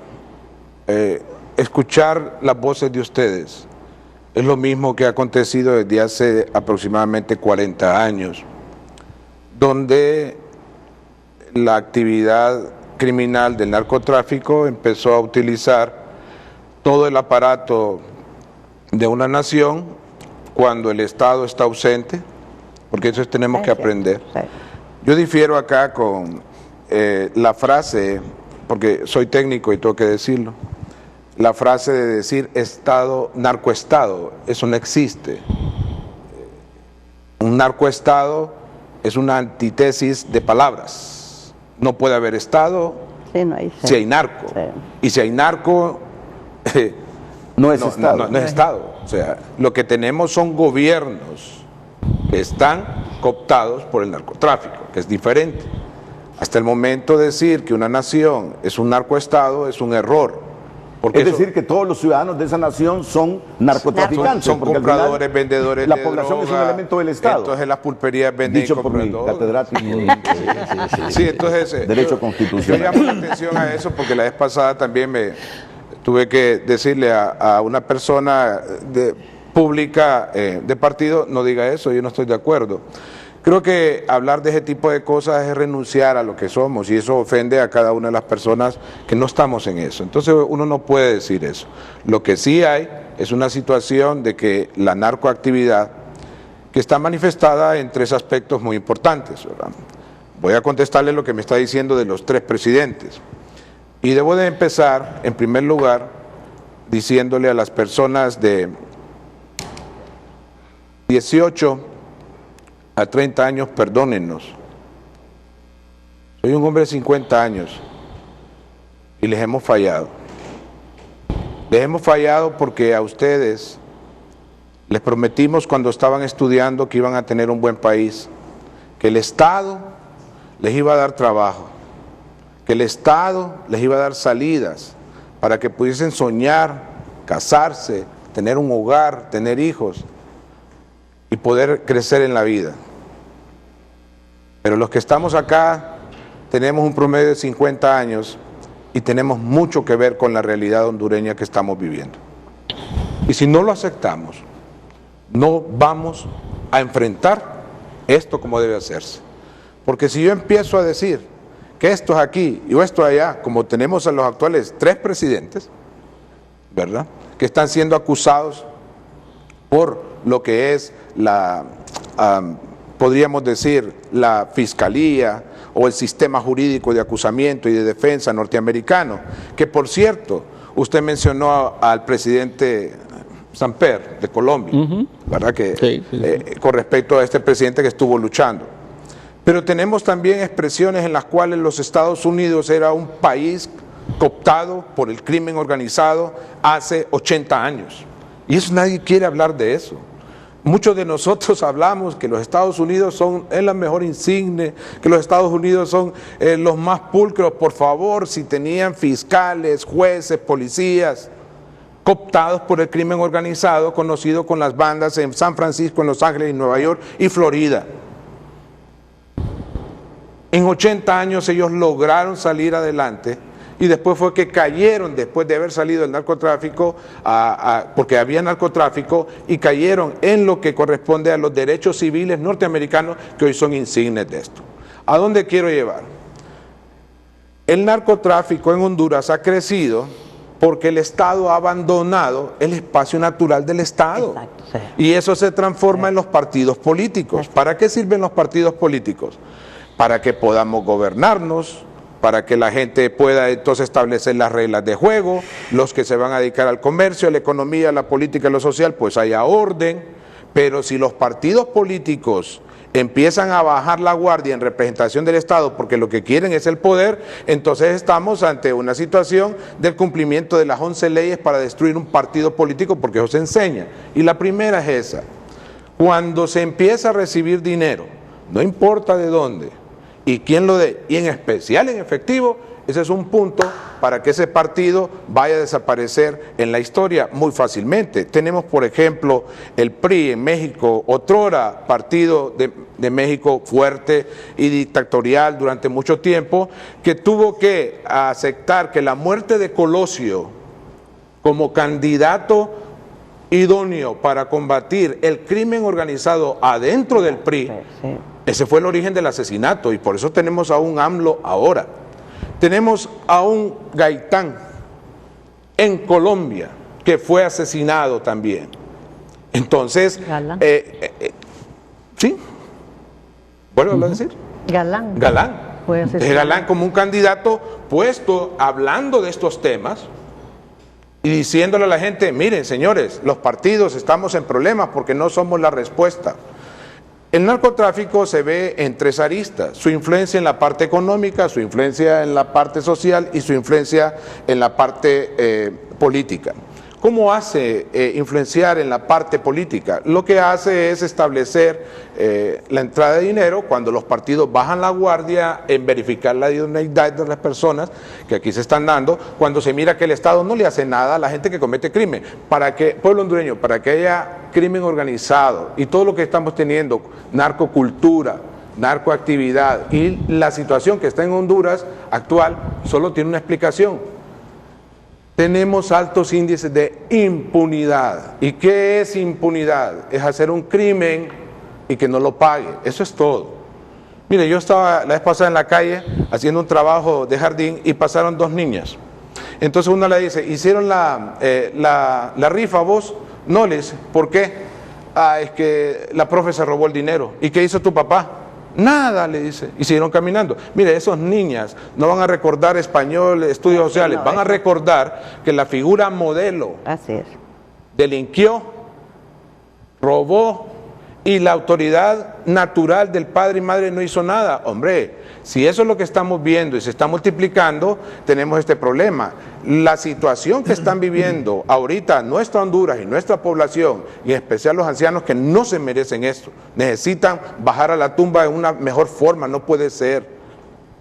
Escuchar las voces de ustedes es lo mismo que ha acontecido desde hace aproximadamente 40 años, donde la actividad criminal del narcotráfico empezó a utilizar todo el aparato de una nación cuando el Estado está ausente, porque eso tenemos que aprender. Yo difiero acá con la frase, porque soy técnico y tengo que decirlo, la frase de decir Estado, narcoestado, eso no existe. Un narcoestado es una antítesis de palabras. No puede haber Estado si hay narco. Y si hay narco, no es Estado. No es Estado. O sea, lo que tenemos son gobiernos que están cooptados por el narcotráfico, que es diferente. Hasta el momento decir que una nación es un narcoestado es un error. Porque es decir, que todos los ciudadanos de esa nación son narcotraficantes. Son compradores, vendedores la de población droga, es un elemento del Estado. Entonces las pulperías venden dicho por mi catedrático. Sí, entonces Derecho constitucional. Yo llamo la atención a eso porque la vez pasada también me tuve que decirle a una persona pública de partido, no diga eso, yo no estoy de acuerdo. Creo que hablar de ese tipo de cosas es renunciar a lo que somos y eso ofende a cada una de las personas que no estamos en eso. Entonces uno no puede decir eso. Lo que sí hay es una situación de que la narcoactividad que está manifestada en 3 aspectos muy importantes, ¿verdad? Voy a contestarle lo que me está diciendo de los 3 presidentes. Y debo de empezar, en primer lugar, diciéndole a las personas de 18 a 30 años, perdónennos. Soy un hombre de 50 años y les hemos fallado. Les hemos fallado porque a ustedes les prometimos cuando estaban estudiando que iban a tener un buen país, que el Estado les iba a dar trabajo, que el Estado les iba a dar salidas para que pudiesen soñar, casarse, tener un hogar, tener hijos y poder crecer en la vida. Pero los que estamos acá tenemos un promedio de 50 años y tenemos mucho que ver con la realidad hondureña que estamos viviendo. Y si no lo aceptamos, no vamos a enfrentar esto como debe hacerse. Porque si yo empiezo a decir que esto es aquí y esto allá, como tenemos a los actuales 3 presidentes, ¿verdad?, que están siendo acusados por lo que es podríamos decir, la fiscalía o el sistema jurídico de acusamiento y de defensa norteamericano, que por cierto, usted mencionó al presidente Samper de Colombia, ¿verdad?, que sí. Con respecto a este presidente que estuvo luchando. Pero tenemos también expresiones en las cuales los Estados Unidos era un país cooptado por el crimen organizado hace 80 años. Y eso nadie quiere hablar de eso. Muchos de nosotros hablamos que los Estados Unidos es la mejor insignia, que los Estados Unidos son los más pulcros. Por favor, si tenían fiscales, jueces, policías cooptados por el crimen organizado, conocido con las bandas en San Francisco, en Los Ángeles, en Nueva York y Florida. En 80 años ellos lograron salir adelante y después fue que cayeron, después de haber salido del narcotráfico, porque había narcotráfico, y cayeron en lo que corresponde a los derechos civiles norteamericanos que hoy son insignes de esto. ¿A dónde quiero llevar? El narcotráfico en Honduras ha crecido porque el Estado ha abandonado el espacio natural del Estado. Exacto, sí. Y eso se transforma en los partidos políticos. ¿Para qué sirven los partidos políticos? Para que podamos gobernarnos, para que la gente pueda entonces establecer las reglas de juego, los que se van a dedicar al comercio, a la economía, a la política, a lo social, pues haya orden. Pero si los partidos políticos empiezan a bajar la guardia en representación del Estado porque lo que quieren es el poder, entonces estamos ante una situación del cumplimiento de las 11 leyes para destruir un partido político, porque eso se enseña. Y la primera es esa: cuando se empieza a recibir dinero, no importa de dónde y quién lo dé, y en especial en efectivo, ese es un punto para que ese partido vaya a desaparecer en la historia muy fácilmente. Tenemos, por ejemplo, el PRI en México, otrora partido de México fuerte y dictatorial durante mucho tiempo, que tuvo que aceptar que la muerte de Colosio como candidato idóneo para combatir el crimen organizado adentro del PRI, ese fue el origen del asesinato, y por eso tenemos a un AMLO ahora. Tenemos a un Gaitán en Colombia que fue asesinado también. Entonces, ¿sí? ¿Vuelvo a decir? Galán. Fue asesinado. Galán como un candidato puesto hablando de estos temas y diciéndole a la gente: miren, señores, los partidos estamos en problemas porque no somos la respuesta. El narcotráfico se ve en 3 aristas: su influencia en la parte económica, su influencia en la parte social y su influencia en la parte política. ¿Cómo hace influenciar en la parte política? Lo que hace es establecer la entrada de dinero cuando los partidos bajan la guardia en verificar la idoneidad de las personas que aquí se están dando, cuando se mira que el Estado no le hace nada a la gente que comete crimen. Para que, pueblo hondureño, para que haya crimen organizado y todo lo que estamos teniendo, narcocultura, narcoactividad y la situación que está en Honduras actual, solo tiene una explicación: tenemos altos índices de impunidad. ¿Y qué es impunidad? Es hacer un crimen y que no lo pague. Eso es todo. Mire, yo estaba la vez pasada en la calle haciendo un trabajo de jardín y pasaron 2 niñas. Entonces una le dice: ¿hicieron la rifa vos? No, le dice. ¿Por qué? Es que la profe se robó el dinero. ¿Y qué hizo tu papá? Nada, le dice, y siguieron caminando. Mire, esas niñas no van a recordar español, estudios sociales, van a recordar que la figura modelo delinquió, robó, y la autoridad natural del padre y madre no hizo nada. Hombre, si eso es lo que estamos viendo y se está multiplicando, tenemos este problema. La situación que están viviendo ahorita nuestra Honduras y nuestra población, y en especial los ancianos, que no se merecen esto, necesitan bajar a la tumba de una mejor forma, no puede ser.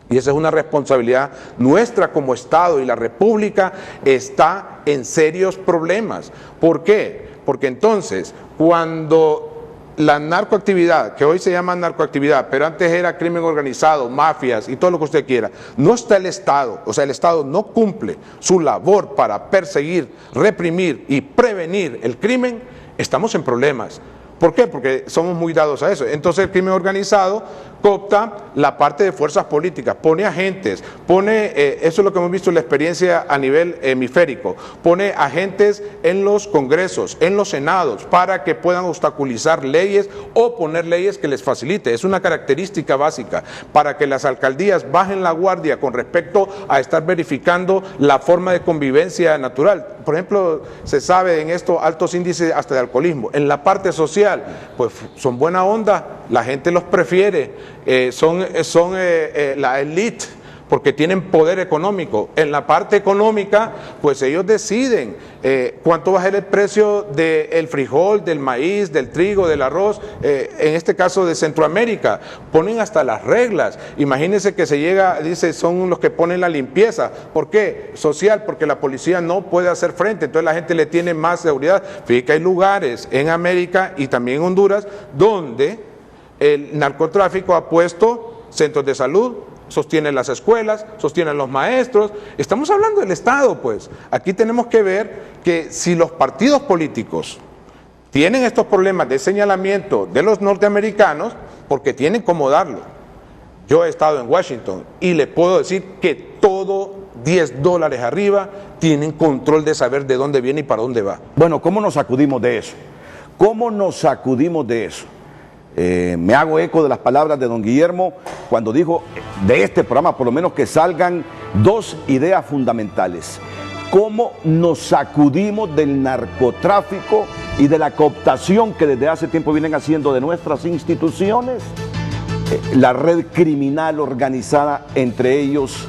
Y esa es una responsabilidad nuestra como Estado, y la República está en serios problemas. ¿Por qué? Porque entonces, cuando la narcoactividad, que hoy se llama narcoactividad, pero antes era crimen organizado, mafias y todo lo que usted quiera, no está el Estado, o sea, el Estado no cumple su labor para perseguir, reprimir y prevenir el crimen, estamos en problemas. ¿Por qué? Porque somos muy dados a eso. Entonces el crimen organizado coopta la parte de fuerzas políticas, pone agentes, eso es lo que hemos visto en la experiencia a nivel hemisférico, pone agentes en los congresos, en los senados, para que puedan obstaculizar leyes o poner leyes que les facilite. Es una característica básica para que las alcaldías bajen la guardia con respecto a estar verificando la forma de convivencia natural. Por ejemplo, se sabe en esto altos índices hasta de alcoholismo. En la parte social, pues son buena onda, la gente los prefiere, son la élite, porque tienen poder económico. En la parte económica, pues ellos deciden cuánto va a ser el precio del frijol, del maíz, del trigo, del arroz, en este caso de Centroamérica. Ponen hasta las reglas. Imagínense que se llega, dice, son los que ponen la limpieza. ¿Por qué? Social, porque la policía no puede hacer frente, entonces la gente le tiene más seguridad. Fíjate que hay lugares en América y también en Honduras donde el narcotráfico ha puesto centros de salud, sostienen las escuelas, sostienen los maestros. Estamos hablando del Estado, pues. Aquí tenemos que ver que si los partidos políticos tienen estos problemas de señalamiento de los norteamericanos, porque tienen cómo darlo. Yo he estado en Washington y le puedo decir que todo $10 arriba tienen control de saber de dónde viene y para dónde va. Bueno, ¿cómo nos sacudimos de eso? ¿Cómo nos sacudimos de eso? Me hago eco de las palabras de don Guillermo cuando dijo de este programa por lo menos que salgan dos ideas fundamentales. ¿Cómo nos sacudimos del narcotráfico y de la cooptación que desde hace tiempo vienen haciendo de nuestras instituciones? La red criminal organizada, entre ellos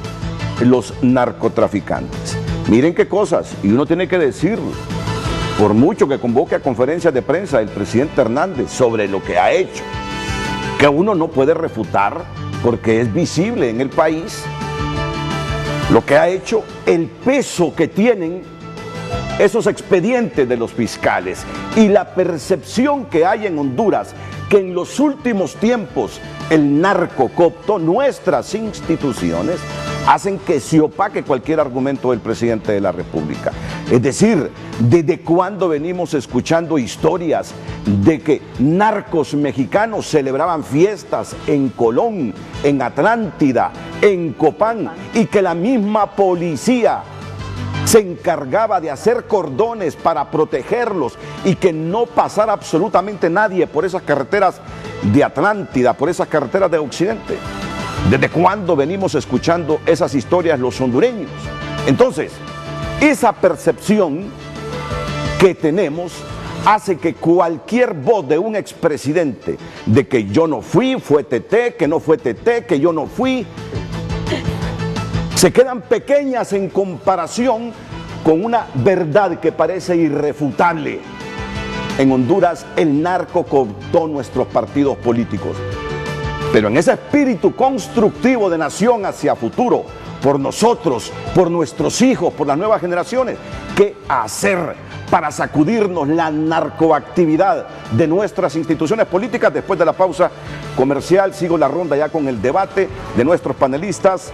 los narcotraficantes. Miren qué cosas, y uno tiene que decirlo. Por mucho que convoque a conferencias de prensa el presidente Hernández sobre lo que ha hecho, que uno no puede refutar porque es visible en el país, lo que ha hecho, el peso que tienen esos expedientes de los fiscales y la percepción que hay en Honduras que en los últimos tiempos el narco cooptó nuestras instituciones, hacen que se opaque cualquier argumento del presidente de la República. Es decir, ¿desde cuándo venimos escuchando historias de que narcos mexicanos celebraban fiestas en Colón, en Atlántida, en Copán, y que la misma policía se encargaba de hacer cordones para protegerlos y que no pasara absolutamente nadie por esas carreteras de Atlántida, por esas carreteras de Occidente? ¿Desde cuándo venimos escuchando esas historias los hondureños? Entonces, esa percepción que tenemos hace que cualquier voz de un expresidente de que yo no fui, fue TT, que no fue TT, que yo no fui, se quedan pequeñas en comparación con una verdad que parece irrefutable. En Honduras el narco cooptó nuestros partidos políticos. Pero en ese espíritu constructivo de nación hacia futuro, por nosotros, por nuestros hijos, por las nuevas generaciones, ¿qué hacer para sacudirnos la narcoactividad de nuestras instituciones políticas? Después de la pausa comercial, sigo la ronda ya con el debate de nuestros panelistas,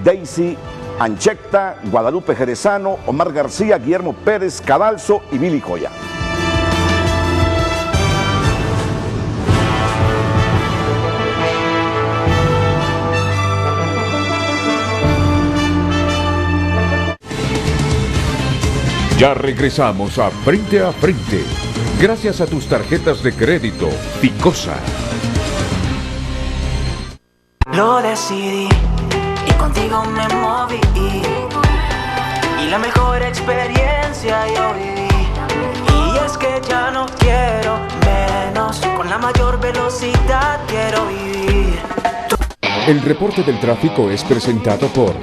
Daisy Anchecta, Guadalupe Jerezano, Omar García, Guillermo Pérez Cadalso y Billy Joya. Ya regresamos a Frente a Frente, gracias a tus tarjetas de crédito Picosa. Lo decidí y contigo me moví, y la mejor experiencia yo viví. Y es que ya no quiero menos, con la mayor velocidad quiero vivir. El reporte del tráfico es presentado por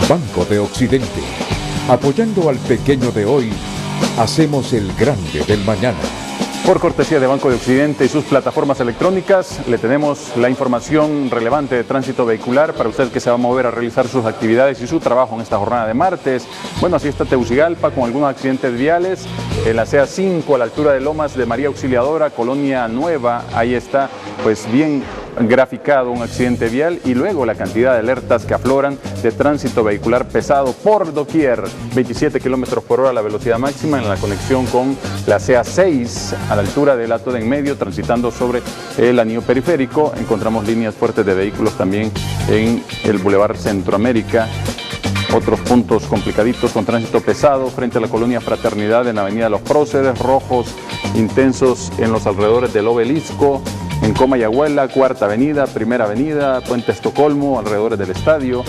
Banco de Occidente. Apoyando al pequeño de hoy, hacemos el grande del mañana. Por cortesía de Banco de Occidente y sus plataformas electrónicas, le tenemos la información relevante de tránsito vehicular para usted que se va a mover a realizar sus actividades y su trabajo en esta jornada de martes. Bueno, así está Tegucigalpa con algunos accidentes viales. En la CA5 a la altura de Lomas de María Auxiliadora, Colonia Nueva, ahí está pues bien graficado un accidente vial y luego la cantidad de alertas que afloran de tránsito vehicular pesado por doquier. 27 kilómetros por hora la velocidad máxima en la conexión con la CA6 a la altura del Hato de en medio, transitando sobre el anillo periférico. Encontramos líneas fuertes de vehículos también en el Boulevard Centroamérica. Otros puntos complicaditos con tránsito pesado frente a la colonia Fraternidad en la avenida Los Próceres, rojos intensos en los alrededores del Obelisco, en Comayagüela, Cuarta Avenida, Primera Avenida, Puente Estocolmo, alrededores del estadio.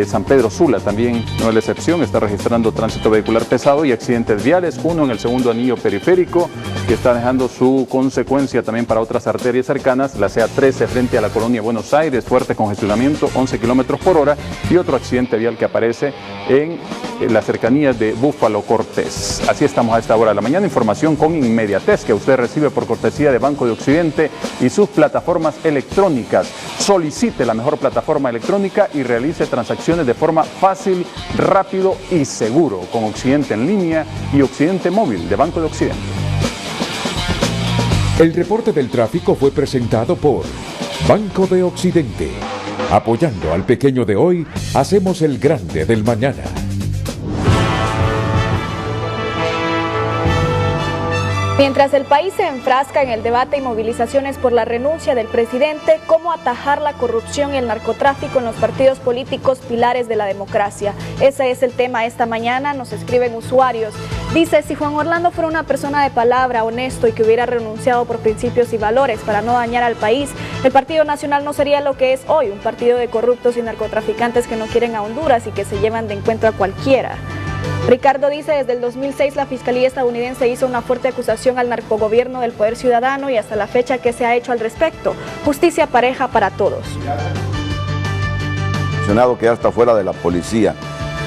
San Pedro Sula también no es la excepción, está registrando tránsito vehicular pesado y accidentes viales, uno en el segundo anillo periférico que está dejando su consecuencia también para otras arterias cercanas, la CA13 frente a la colonia Buenos Aires, fuerte congestionamiento, 11 kilómetros por hora, y otro accidente vial que aparece en las cercanías de Búfalo Cortés. Así estamos a esta hora de la mañana, información con inmediatez que usted recibe por cortesía de Banco de Occidente y sus plataformas electrónicas. Solicite la mejor plataforma electrónica y realice transacciones de forma fácil, rápido y seguro con Occidente en línea y Occidente móvil de Banco de Occidente. El reporte del tráfico fue presentado por Banco de Occidente. Apoyando al pequeño de hoy, hacemos el grande del mañana. Mientras el país se enfrasca en el debate y movilizaciones por la renuncia del presidente, ¿cómo atajar la corrupción y el narcotráfico en los partidos políticos pilares de la democracia? Ese es el tema esta mañana, nos escriben usuarios. Dice, si Juan Orlando fuera una persona de palabra, honesto y que hubiera renunciado por principios y valores para no dañar al país, el Partido Nacional no sería lo que es hoy, un partido de corruptos y narcotraficantes que no quieren a Honduras y que se llevan de encuentro a cualquiera. Ricardo dice, desde el 2006 la Fiscalía estadounidense hizo una fuerte acusación al narcogobierno del Poder Ciudadano y hasta la fecha, ¿qué se ha hecho al respecto? Justicia pareja para todos. Comisionado que ya está fuera de la policía,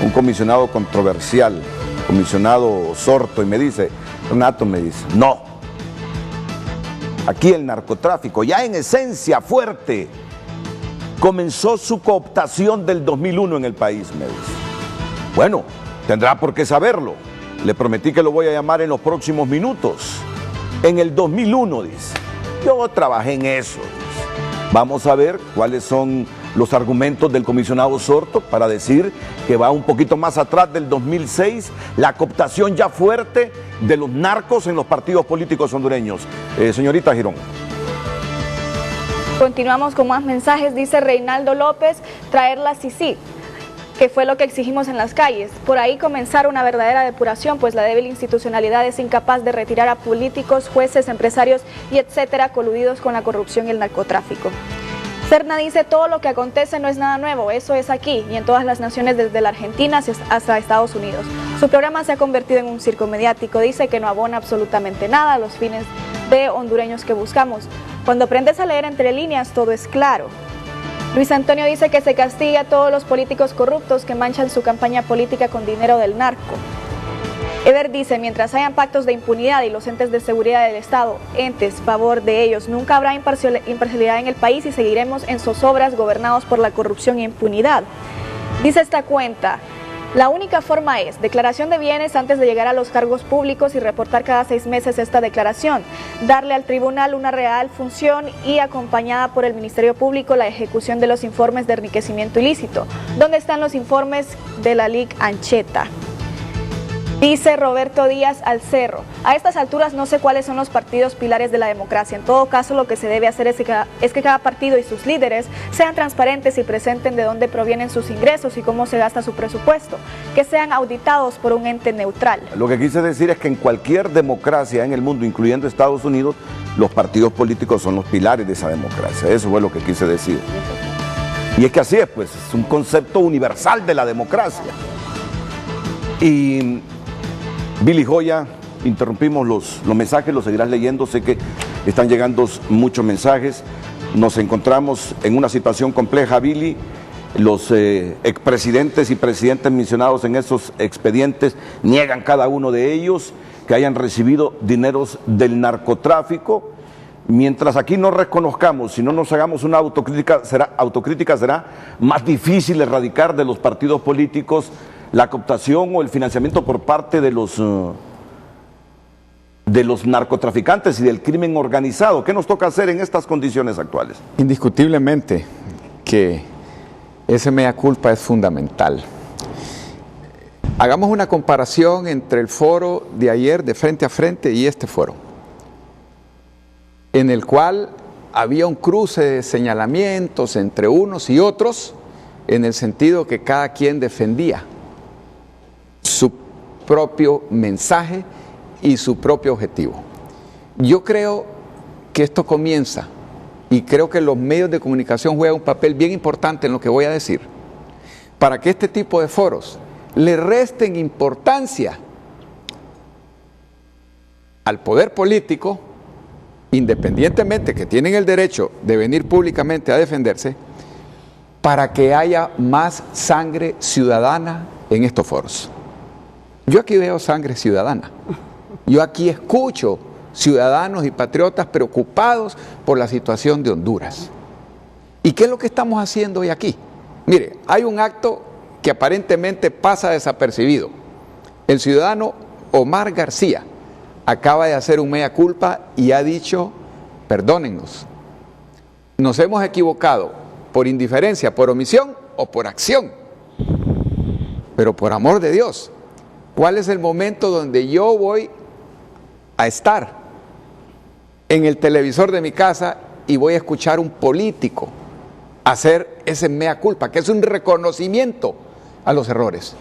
un comisionado controversial, comisionado Sorto, y me dice, Renato me dice, no, aquí el narcotráfico ya en esencia fuerte comenzó su cooptación del 2001 en el país, me dice. Bueno, tendrá por qué saberlo. Le prometí que lo voy a llamar en los próximos minutos. En el 2001, dice. Yo trabajé en eso, dice. Vamos a ver cuáles son los argumentos del comisionado Sorto para decir que va un poquito más atrás del 2006, la cooptación ya fuerte de los narcos en los partidos políticos hondureños. Señorita Girón. Continuamos con más mensajes. Dice Reinaldo López, traer la CICI, que fue lo que exigimos en las calles. Por ahí comenzar una verdadera depuración, pues la débil institucionalidad es incapaz de retirar a políticos, jueces, empresarios y etcétera, coludidos con la corrupción y el narcotráfico. Serna dice, todo lo que acontece no es nada nuevo, eso es aquí y en todas las naciones, desde la Argentina hasta Estados Unidos. Su programa se ha convertido en un circo mediático, dice que no abona absolutamente nada a los fines de hondureños que buscamos. Cuando aprendes a leer entre líneas, todo es claro. Luis Antonio dice que se castiga a todos los políticos corruptos que manchan su campaña política con dinero del narco. Eder dice, mientras hayan pactos de impunidad y los entes de seguridad del Estado, entes, favor de ellos, nunca habrá imparcialidad en el país y seguiremos en zozobras gobernados por la corrupción e impunidad. Dice esta cuenta, la única forma es declaración de bienes antes de llegar a los cargos públicos y reportar cada 6 meses esta declaración, darle al tribunal una real función y acompañada por el Ministerio Público la ejecución de los informes de enriquecimiento ilícito. ¿Dónde están los informes de la LIC Ancheta? Dice Roberto Díaz Alcerro, a estas alturas no sé cuáles son los partidos pilares de la democracia. En todo caso, lo que se debe hacer es que cada partido y sus líderes sean transparentes y presenten de dónde provienen sus ingresos y cómo se gasta su presupuesto, que sean auditados por un ente neutral. Lo que quise decir es que en cualquier democracia en el mundo, incluyendo Estados Unidos, los partidos políticos son los pilares de esa democracia. Eso fue lo que quise decir. Y es que así es, pues, es un concepto universal de la democracia. Y Billy Joya, interrumpimos los mensajes, los seguirás leyendo, sé que están llegando muchos mensajes. Nos encontramos en una situación compleja, Billy. Los expresidentes y presidentes mencionados en esos expedientes niegan cada uno de ellos que hayan recibido dineros del narcotráfico. Mientras aquí no reconozcamos, si no nos hagamos una autocrítica, será más difícil erradicar de los partidos políticos la cooptación o el financiamiento por parte de de los narcotraficantes y del crimen organizado. ¿Qué nos toca hacer en estas condiciones actuales? Indiscutiblemente que ese mea culpa es fundamental. Hagamos una comparación entre el foro de ayer de Frente a Frente y este foro, en el cual había un cruce de señalamientos entre unos y otros, en el sentido que cada quien defendía su propio mensaje y su propio objetivo. Yo creo que esto comienza, y creo que los medios de comunicación juegan un papel bien importante en lo que voy a decir, para que este tipo de foros le resten importancia al poder político, independientemente que tienen el derecho de venir públicamente a defenderse, para que haya más sangre ciudadana en estos foros. Yo aquí veo sangre ciudadana. Yo aquí escucho ciudadanos y patriotas preocupados por la situación de Honduras. ¿Y qué es lo que estamos haciendo hoy aquí? Mire, hay un acto que aparentemente pasa desapercibido. El ciudadano Omar García acaba de hacer un mea culpa y ha dicho: perdónennos, nos hemos equivocado por indiferencia, por omisión o por acción. Pero por amor de Dios, ¿cuál es el momento donde yo voy a estar en el televisor de mi casa y voy a escuchar a un político hacer ese mea culpa, que es un reconocimiento a los errores?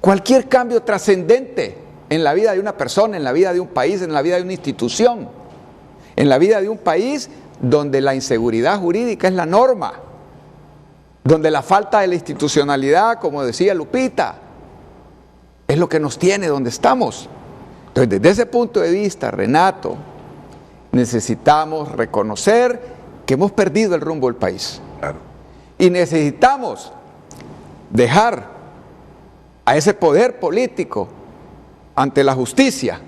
Cualquier cambio trascendente en la vida de una persona, en la vida de un país, en la vida de una institución, en la vida de un país donde la inseguridad jurídica es la norma, donde la falta de la institucionalidad, como decía Lupita, es lo que nos tiene donde estamos. Entonces, desde ese punto de vista, Renato, necesitamos reconocer que hemos perdido el rumbo del país. Claro. Y necesitamos dejar a ese poder político ante la justicia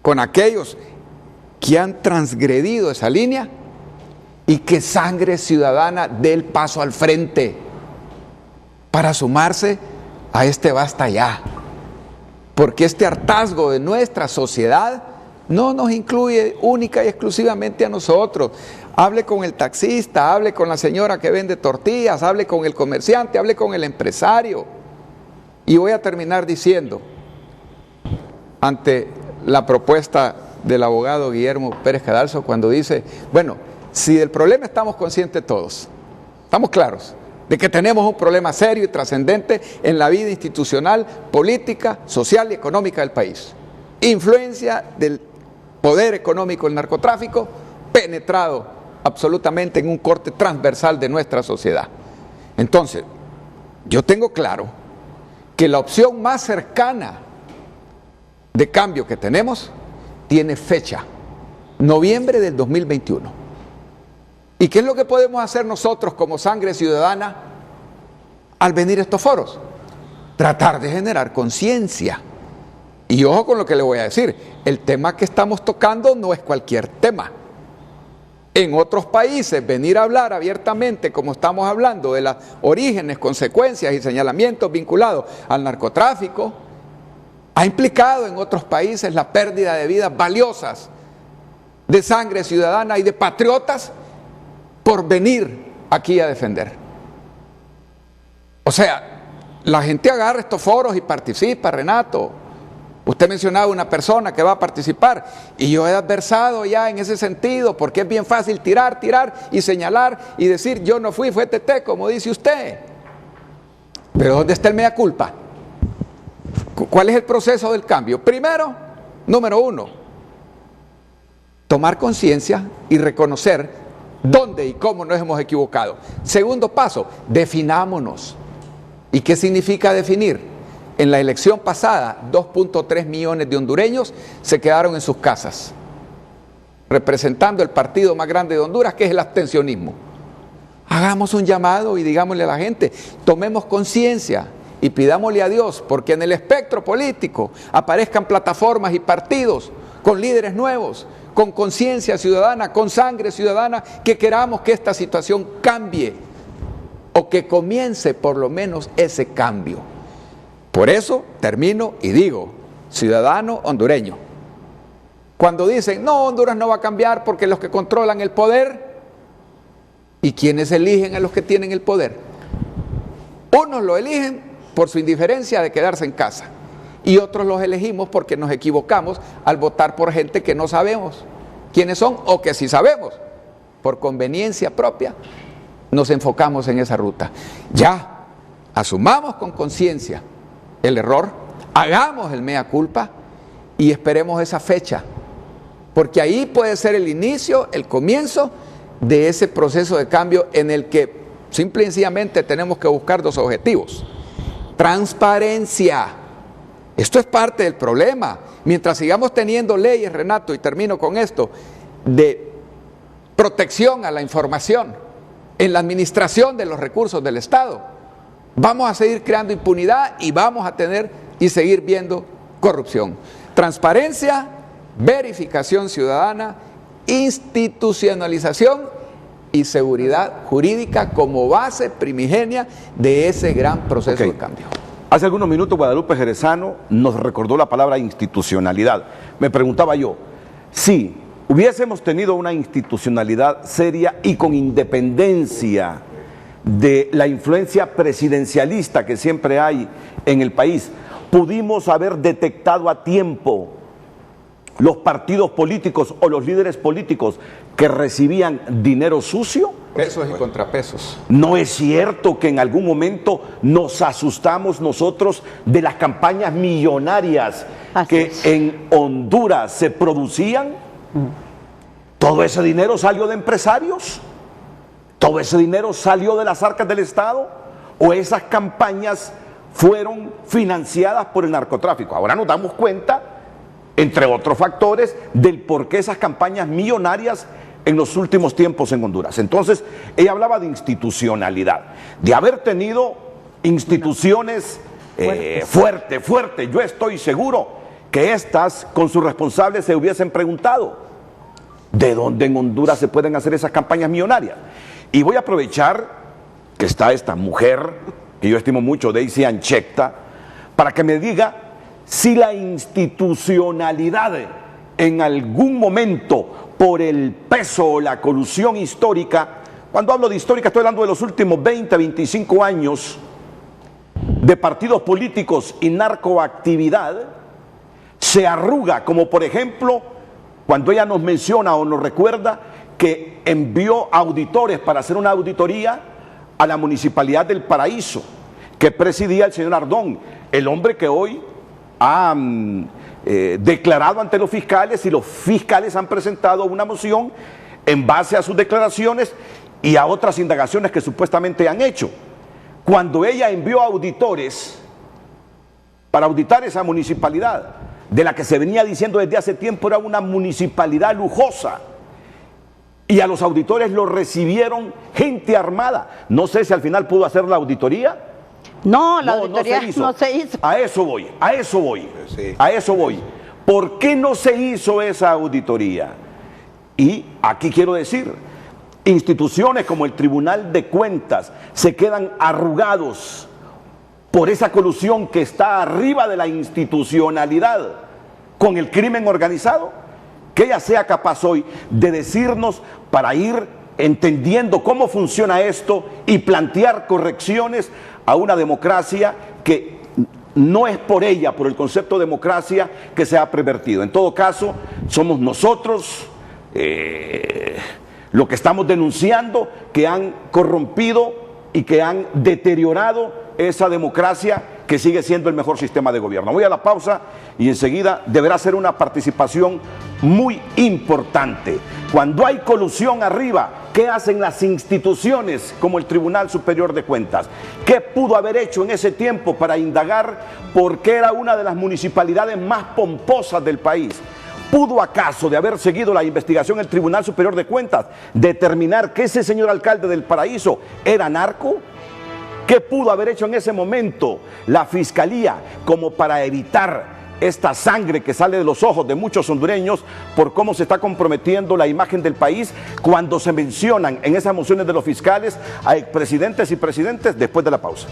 con aquellos que han transgredido esa línea, y que sangre ciudadana dé el paso al frente para sumarse a este basta ya. Porque este hartazgo de nuestra sociedad no nos incluye única y exclusivamente a nosotros. Hable con el taxista, hable con la señora que vende tortillas, hable con el comerciante, hable con el empresario. Y voy a terminar diciendo, ante la propuesta del abogado Guillermo Pérez Cadalso, cuando dice, bueno, si del problema estamos conscientes todos, estamos claros de que tenemos un problema serio y trascendente en la vida institucional, política, social y económica del país. Influencia del poder económico del narcotráfico penetrado absolutamente en un corte transversal de nuestra sociedad. Entonces, yo tengo claro que la opción más cercana de cambio que tenemos tiene fecha, noviembre del 2021. ¿Y qué es lo que podemos hacer nosotros como sangre ciudadana al venir a estos foros? Tratar de generar conciencia. Y ojo con lo que le voy a decir, el tema que estamos tocando no es cualquier tema. En otros países, venir a hablar abiertamente, como estamos hablando, de los orígenes, consecuencias y señalamientos vinculados al narcotráfico, ha implicado en otros países la pérdida de vidas valiosas, de sangre ciudadana y de patriotas, por venir aquí a defender. O sea, la gente agarra estos foros y participa, Renato. Usted mencionaba una persona que va a participar, y yo he adversado ya en ese sentido, porque es bien fácil tirar y señalar y decir, yo no fui, fue TT, como dice usted. Pero ¿dónde está el mea culpa? ¿Cuál es el proceso del cambio? Primero, número uno, tomar conciencia y reconocer dónde y cómo nos hemos equivocado. Segundo paso, definámonos. ¿Y qué significa definir? En la elección pasada, 2.3 millones de hondureños se quedaron en sus casas, representando el partido más grande de Honduras, que es el abstencionismo. Hagamos un llamado y digámosle a la gente, tomemos conciencia y pidámosle a Dios, porque en el espectro político aparezcan plataformas y partidos con líderes nuevos, con conciencia ciudadana, con sangre ciudadana, que queramos que esta situación cambie, o que comience por lo menos ese cambio. Por eso termino y digo, ciudadano hondureño, Cuando dicen, no, Honduras no va a cambiar porque los que controlan el poder, ¿y quiénes eligen a los que tienen el poder? Unos lo eligen por su indiferencia de quedarse en casa y otros los elegimos porque nos equivocamos al votar por gente que no sabemos quiénes son o que sí sabemos. Por conveniencia propia nos enfocamos en esa ruta. Ya, asumamos con conciencia el error, hagamos el mea culpa y esperemos esa fecha, porque ahí puede ser el inicio, el comienzo de ese proceso de cambio en el que simple y sencillamente tenemos que buscar dos objetivos. Transparencia. Esto es parte del problema. Mientras sigamos teniendo leyes, Renato, y termino con esto, de protección a la información en la administración de los recursos del Estado, vamos a seguir creando impunidad y vamos a tener y seguir viendo corrupción. Transparencia, verificación ciudadana, institucionalización y seguridad jurídica como base primigenia de ese gran proceso de cambio. Hace algunos minutos Guadalupe Jerezano nos recordó la palabra institucionalidad. Me preguntaba yo, si hubiésemos tenido una institucionalidad seria y con independencia de la influencia presidencialista que siempre hay en el país, pudimos haber detectado a tiempo los partidos políticos o los líderes políticos que recibían dinero sucio. Pesos y contrapesos. ¿No es cierto que en algún momento nos asustamos nosotros de las campañas millonarias que en Honduras se producían? ¿Todo ese dinero salió de empresarios? ¿Todo ese dinero salió de las arcas del Estado? ¿O esas campañas fueron financiadas por el narcotráfico? Ahora nos damos cuenta, entre otros factores, del por qué esas campañas millonarias en los últimos tiempos en Honduras. Entonces, ella hablaba de institucionalidad, de haber tenido instituciones fuertes. Yo estoy seguro que estas, con sus responsables, se hubiesen preguntado, ¿de dónde en Honduras se pueden hacer esas campañas millonarias? Y voy a aprovechar que está esta mujer, que yo estimo mucho, Daisy Anchecta, para que me diga si la institucionalidad en algún momento, por el peso o la colusión histórica, cuando hablo de histórica estoy hablando de los últimos 20, 25 años de partidos políticos y narcoactividad, se arruga, como por ejemplo cuando ella nos menciona o nos recuerda que envió auditores para hacer una auditoría a la Municipalidad del Paraíso, que presidía el señor Ardón, el hombre que hoy ha declarado ante los fiscales, y los fiscales han presentado una moción en base a sus declaraciones y a otras indagaciones que supuestamente han hecho. Cuando ella envió auditores para auditar esa municipalidad, de la que se venía diciendo desde hace tiempo era una municipalidad lujosa, y a los auditores los recibieron gente armada, no sé si al final pudo hacer la auditoría. No, la auditoría no se hizo. A eso voy. ¿Por qué no se hizo esa auditoría? Y aquí quiero decir, instituciones como el Tribunal de Cuentas se quedan arrugados por esa colusión que está arriba de la institucionalidad con el crimen organizado. Que ella sea capaz hoy de decirnos, para ir entendiendo cómo funciona esto y plantear correcciones a una democracia que no es por ella, por el concepto de democracia, que se ha pervertido. En todo caso, somos nosotros lo que estamos denunciando, que han corrompido y que han deteriorado esa democracia que sigue siendo el mejor sistema de gobierno. Voy a la pausa y enseguida deberá ser una participación muy importante. Cuando hay colusión arriba, ¿qué hacen las instituciones como el Tribunal Superior de Cuentas? ¿Qué pudo haber hecho en ese tiempo para indagar por qué era una de las municipalidades más pomposas del país? ¿Pudo acaso, de haber seguido la investigación el Tribunal Superior de Cuentas, determinar que ese señor alcalde del Paraíso era narco? ¿Qué pudo haber hecho en ese momento la Fiscalía como para evitar esta sangre que sale de los ojos de muchos hondureños por cómo se está comprometiendo la imagen del país cuando se mencionan en esas mociones de los fiscales a expresidentes y presidentes? Después de la pausa.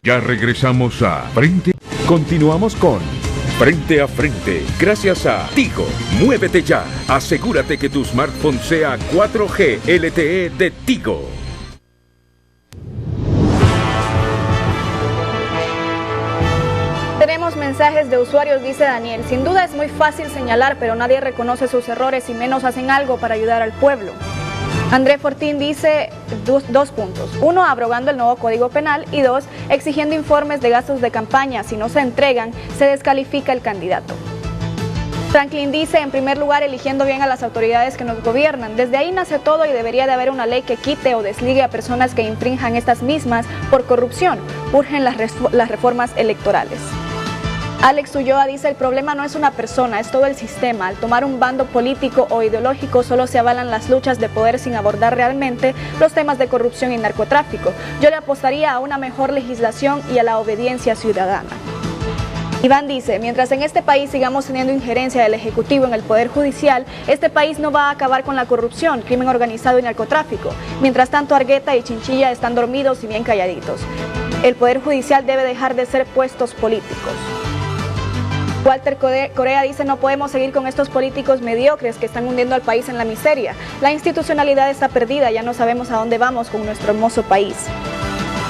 Ya regresamos a Frente. Continuamos con Frente a Frente, gracias a Tigo. Muévete ya. Asegúrate que tu smartphone sea 4G LTE de Tigo. Tenemos mensajes de usuarios, dice Daniel. Sin duda es muy fácil señalar, pero nadie reconoce sus errores y menos hacen algo para ayudar al pueblo. André Fortín dice dos puntos. 1, abrogando el nuevo Código Penal, y 2, exigiendo informes de gastos de campaña. Si no se entregan, se descalifica el candidato. Franklin dice, en primer lugar, eligiendo bien a las autoridades que nos gobiernan. Desde ahí nace todo y debería de haber una ley que quite o desligue a personas que infrinjan estas mismas por corrupción. Urgen las reformas electorales. Alex Ulloa dice, el problema no es una persona, es todo el sistema. Al tomar un bando político o ideológico solo se avalan las luchas de poder sin abordar realmente los temas de corrupción y narcotráfico. Yo le apostaría a una mejor legislación y a la obediencia ciudadana. Iván dice, mientras en este país sigamos teniendo injerencia del Ejecutivo en el Poder Judicial, este país no va a acabar con la corrupción, crimen organizado y narcotráfico. Mientras tanto, Argueta y Chinchilla están dormidos y bien calladitos. El Poder Judicial debe dejar de ser puestos políticos. Walter Corea dice, no podemos seguir con estos políticos mediocres que están hundiendo al país en la miseria. La institucionalidad está perdida, ya no sabemos a dónde vamos con nuestro hermoso país.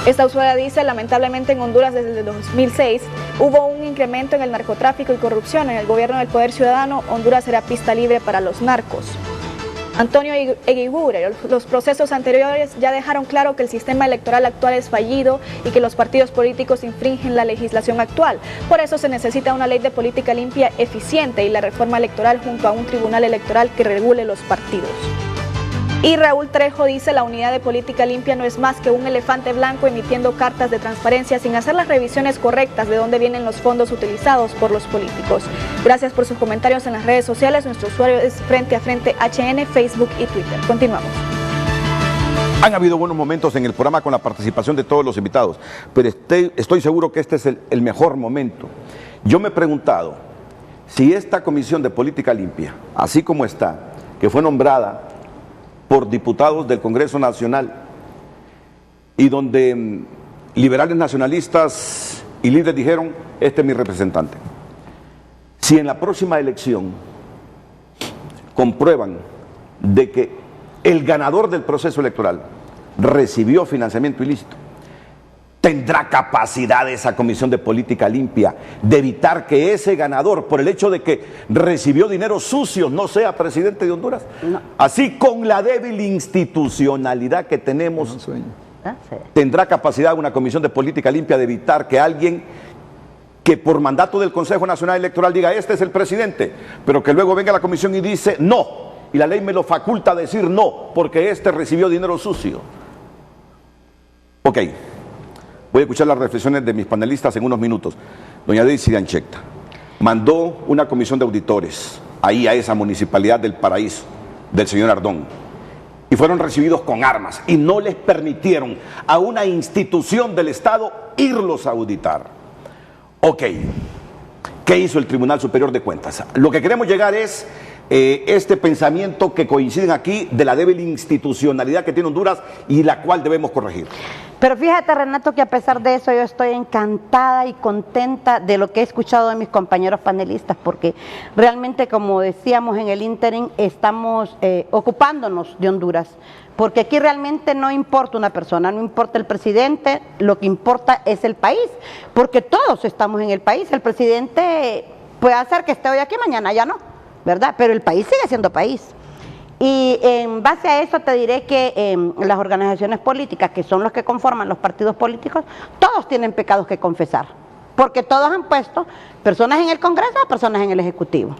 Esta usuaria dice, lamentablemente en Honduras desde el 2006 hubo un incremento en el narcotráfico y corrupción. En el gobierno del Poder Ciudadano, Honduras será pista libre para los narcos. Antonio Eguigure, los procesos anteriores ya dejaron claro que el sistema electoral actual es fallido y que los partidos políticos infringen la legislación actual. Por eso se necesita una ley de política limpia eficiente y la reforma electoral junto a un tribunal electoral que regule los partidos. Y Raúl Trejo dice, la unidad de política limpia no es más que un elefante blanco emitiendo cartas de transparencia sin hacer las revisiones correctas de dónde vienen los fondos utilizados por los políticos. Gracias por sus comentarios en las redes sociales. Nuestro usuario es Frente a Frente HN, Facebook y Twitter. Continuamos. Han habido buenos momentos en el programa con la participación de todos los invitados, pero estoy seguro que este es el mejor momento. Yo me he preguntado si esta Comisión de Política Limpia, así como está, que fue nombrada por diputados del Congreso Nacional y donde liberales nacionalistas y líderes dijeron, este es mi representante. Si en la próxima elección comprueban de que el ganador del proceso electoral recibió financiamiento ilícito, ¿tendrá capacidad esa Comisión de Política Limpia de evitar que ese ganador, por el hecho de que recibió dinero sucio, no sea presidente de Honduras? No. Así, con la débil institucionalidad que tenemos, ¿tendrá capacidad una Comisión de Política Limpia de evitar que alguien que por mandato del Consejo Nacional Electoral diga, este es el presidente, pero que luego venga la comisión y dice, no, y la ley me lo faculta a decir no, porque este recibió dinero sucio? Ok. Voy a escuchar las reflexiones de mis panelistas en unos minutos. Doña Daisy Danchecta mandó una comisión de auditores ahí a esa municipalidad del Paraíso, del señor Ardón, y fueron recibidos con armas y no les permitieron a una institución del Estado irlos a auditar. Ok, ¿qué hizo el Tribunal Superior de Cuentas? Lo que queremos llegar es este pensamiento que coinciden aquí de la débil institucionalidad que tiene Honduras y la cual debemos corregir. Pero fíjate, Renato, que a pesar de eso yo estoy encantada y contenta de lo que he escuchado de mis compañeros panelistas, porque realmente, como decíamos en el ínterin, estamos ocupándonos de Honduras, porque aquí realmente no importa una persona, no importa el presidente, lo que importa es el país, porque todos estamos en el país. El presidente puede hacer que esté hoy aquí, mañana ya no, ¿verdad? Pero el país sigue siendo país. Y en base a eso te diré que las organizaciones políticas, que son los que conforman los partidos políticos, todos tienen pecados que confesar, porque todos han puesto personas en el Congreso o personas en el Ejecutivo.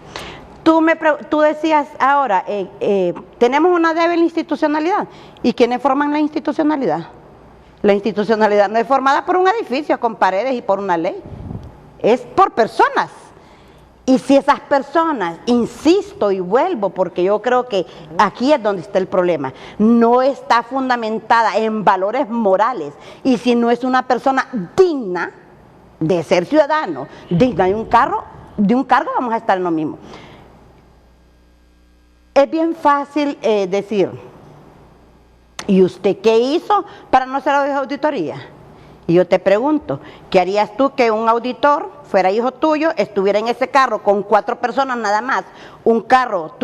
Tú decías ahora, tenemos una débil institucionalidad. ¿Y quiénes forman la institucionalidad? La institucionalidad no es formada por un edificio con paredes y por una ley, es por personas. Y si esas personas, insisto y vuelvo, porque yo creo que aquí es donde está el problema, no está fundamentada en valores morales, y si no es una persona digna de ser ciudadano, digna de un cargo, vamos a estar en lo mismo. Es bien fácil decir, ¿y usted qué hizo para no hacer auditoría? Y yo te pregunto, ¿qué harías tú que un auditor fuera hijo tuyo, estuviera en ese carro con 4 personas nada más, un carro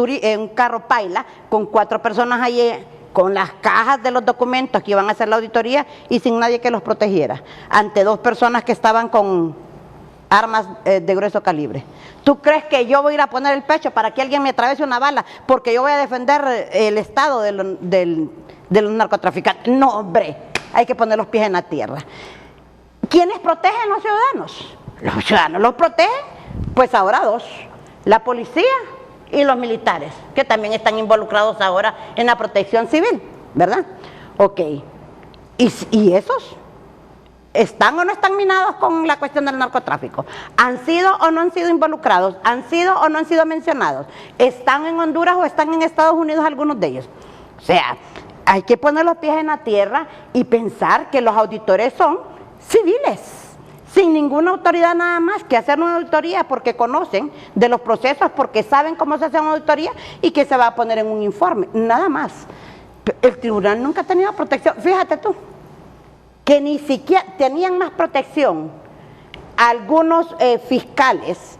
paila con 4 personas ahí, con las cajas de los documentos que iban a hacer la auditoría y sin nadie que los protegiera, ante 2 personas que estaban con armas de grueso calibre? ¿Tú crees que yo voy a ir a poner el pecho para que alguien me atravese una bala porque yo voy a defender el Estado de los narcotraficantes? No, hombre, hay que poner los pies en la tierra. ¿Quiénes protegen a los ciudadanos? Los ciudadanos los protegen, pues ahora 2, la policía y los militares, que también están involucrados ahora en la protección civil, ¿verdad? Ok, ¿y esos están o no están minados con la cuestión del narcotráfico? ¿Han sido o no han sido involucrados? ¿Han sido o no han sido mencionados? ¿Están en Honduras o están en Estados Unidos algunos de ellos? O sea, hay que poner los pies en la tierra y pensar que los auditores son civiles, sin ninguna autoridad nada más que hacer una auditoría porque conocen de los procesos, porque saben cómo se hace una auditoría y que se va a poner en un informe, nada más. El tribunal nunca ha tenido protección. Fíjate tú, que ni siquiera tenían más protección algunos fiscales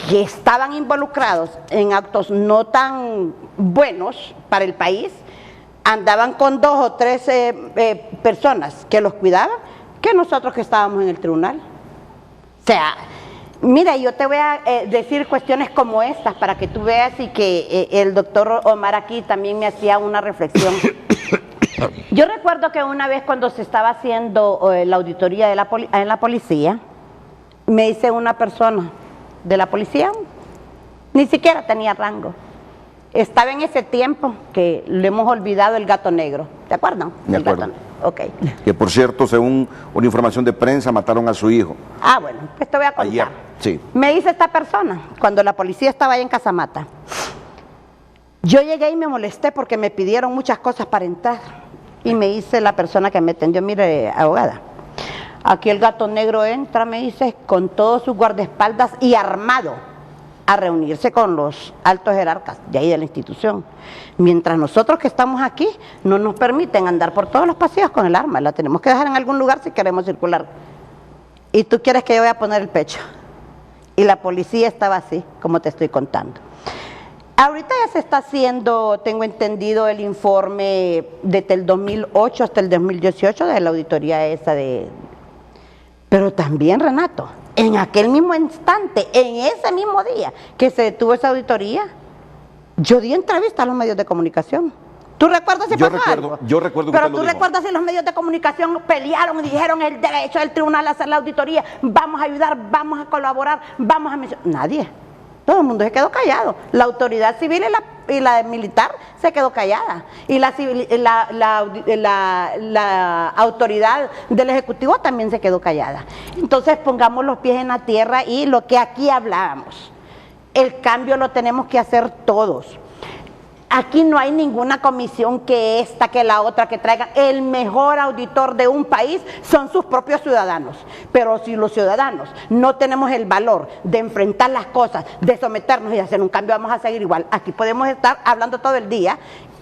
que estaban involucrados en actos no tan buenos para el país, andaban con 2 o 3 personas que los cuidaban, que nosotros que estábamos en el tribunal. O sea, mira, yo te voy a decir cuestiones como estas para que tú veas y que el doctor Omar aquí también me hacía una reflexión. Yo recuerdo que una vez cuando se estaba haciendo la auditoría de en la policía, me dice una persona de la policía, ni siquiera tenía rango. Estaba en ese tiempo que le hemos olvidado el gato negro, ¿te acuerdas? Me acuerdo. Okay. Que por cierto, según una información de prensa, mataron a su hijo. Ah, bueno, pues te voy a contar. Ayer, sí. Me dice esta persona, cuando la policía estaba ahí en Casamata, yo llegué y me molesté porque me pidieron muchas cosas para entrar. Y me dice la persona que me atendió, mire, abogada, aquí el gato negro entra, me dice, con todos sus guardaespaldas y armado, a reunirse con los altos jerarcas de ahí de la institución. Mientras nosotros que estamos aquí no nos permiten andar por todos los pasillos con el arma, la tenemos que dejar en algún lugar si queremos circular. Y tú quieres que yo vaya a poner el pecho. Y la policía estaba así, como te estoy contando. Ahorita ya se está haciendo, tengo entendido, el informe desde el 2008 hasta el 2018 de la auditoría esa de... Pero también, Renato, en aquel mismo instante, en ese mismo día que se detuvo esa auditoría, yo di entrevista a los medios de comunicación. ¿Tú recuerdas si pasó algo? Yo recuerdo que pero usted tú lo dijo. recuerdas si los medios de comunicación pelearon y dijeron el derecho del tribunal a hacer la auditoría, vamos a ayudar, vamos a colaborar, vamos a mencionar. Nadie. Todo el mundo se quedó callado. La autoridad civil y la militar se quedó callada. Y la autoridad del Ejecutivo también se quedó callada. Entonces pongamos los pies en la tierra y lo que aquí hablábamos. El cambio lo tenemos que hacer todos. Aquí no hay ninguna comisión que esta, que la otra, que traiga. El mejor auditor de un país son sus propios ciudadanos. Pero si los ciudadanos no tenemos el valor de enfrentar las cosas, de someternos y hacer un cambio, vamos a seguir igual. Aquí podemos estar hablando todo el día,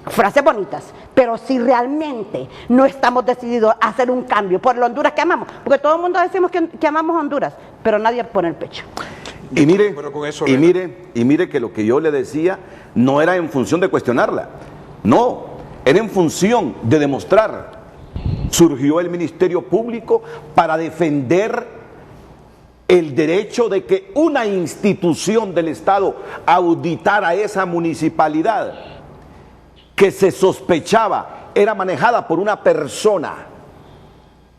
frases bonitas, pero si realmente no estamos decididos a hacer un cambio por el Honduras que amamos, porque todo el mundo decimos que amamos Honduras, pero nadie pone el pecho. Y mire que lo que yo le decía no era en función de cuestionarla, no, era en función de demostrar. Surgió el Ministerio Público para defender el derecho de que una institución del Estado auditara esa municipalidad que se sospechaba era manejada por una persona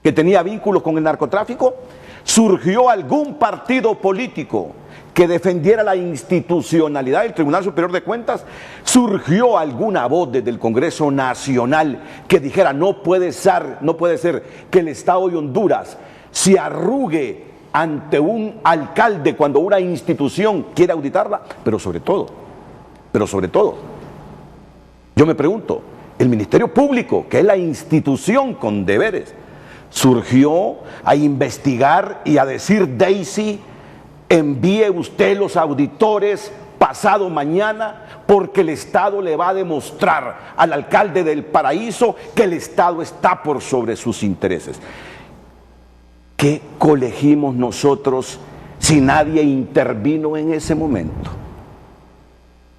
que tenía vínculos con el narcotráfico. Surgió algún partido político que defendiera la institucionalidad del Tribunal Superior de Cuentas, surgió alguna voz desde el Congreso Nacional que dijera no puede ser que el Estado de Honduras se arrugue ante un alcalde cuando una institución quiere auditarla, pero sobre todo, yo me pregunto, el Ministerio Público, que es la institución con deberes, surgió a investigar y a decir, Daisy, envíe usted los auditores pasado mañana porque el Estado le va a demostrar al alcalde del Paraíso que el Estado está por sobre sus intereses. ¿qué colegimos nosotros si nadie intervino en ese momento?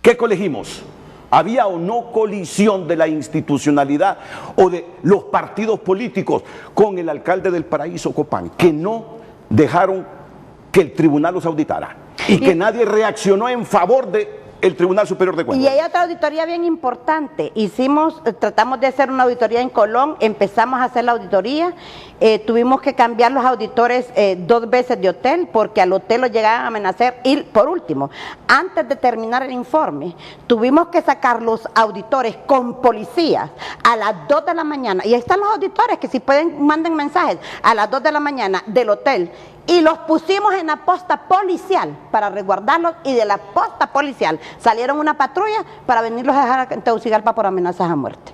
¿Qué colegimos? ¿Había o no colisión de la institucionalidad o de los partidos políticos con el alcalde del Paraíso, Copán, que no dejaron que el tribunal los auditara y que nadie reaccionó en favor de el Tribunal Superior de Cuentas? Y hay otra auditoría bien importante. Tratamos de hacer una auditoría en Colón, empezamos a hacer la auditoría, tuvimos que cambiar los auditores 2 veces de hotel, porque al hotel lo llegaban a amenazar. Y por último, antes de terminar el informe, tuvimos que sacar los auditores con policías a las 2 de la mañana, y ahí están los auditores que si pueden manden mensajes, a las 2 de la mañana del hotel, y los pusimos en la posta policial para resguardarlos, y de la posta policial salieron una patrulla para venirlos a dejar a Tegucigalpa por amenazas a muerte.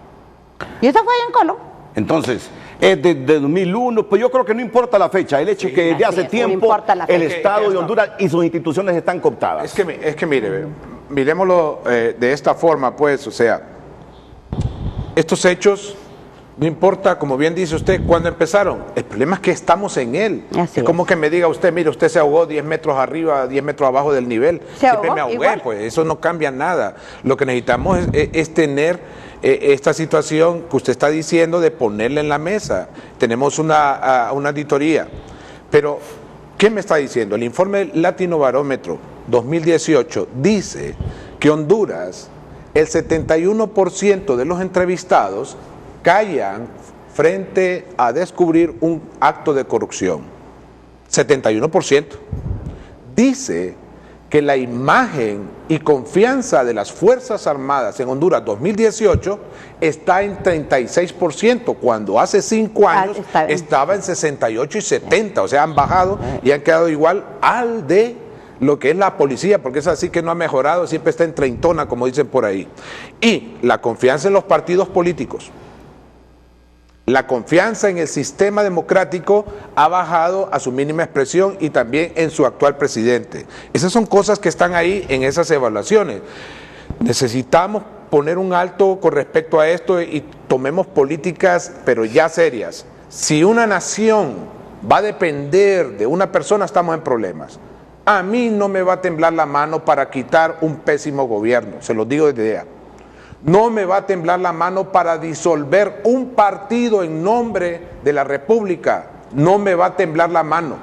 Y eso fue ahí en Colón. Entonces, es de 2001, pues yo creo que no importa la fecha, el hecho es que desde hace tiempo el Estado de Honduras y sus instituciones están cooptadas. Es que mire, miremoslo de esta forma, pues, o sea, estos hechos, no importa, como bien dice usted, cuándo empezaron, el problema es que estamos en él. Es como que me diga usted, mire, usted se ahogó 10 metros arriba, 10 metros abajo del nivel. Siempre me ahogué, igual. Pues eso no cambia nada. Lo que necesitamos es tener esta situación que usted está diciendo de ponerla en la mesa. Tenemos una auditoría. Pero, ¿qué me está diciendo? El informe Latino Barómetro 2018 dice que Honduras, el 71% de los entrevistados callan frente a descubrir un acto de corrupción. 71%. Dice que la imagen y confianza de las Fuerzas Armadas en Honduras 2018 está en 36%, cuando hace 5 años estaba en 68 y 70, o sea, han bajado y han quedado igual al de lo que es la policía, porque es así que no ha mejorado, siempre está en treintona, como dicen por ahí. Y la confianza en los partidos políticos, la confianza en el sistema democrático ha bajado a su mínima expresión, y también en su actual presidente. Esas son cosas que están ahí en esas evaluaciones. Necesitamos poner un alto con respecto a esto y tomemos políticas, pero ya serias. Si una nación va a depender de una persona, estamos en problemas. A mí no me va a temblar la mano para quitar un pésimo gobierno, se los digo desde ya. No me va a temblar la mano para disolver un partido en nombre de la República. No me va a temblar la mano.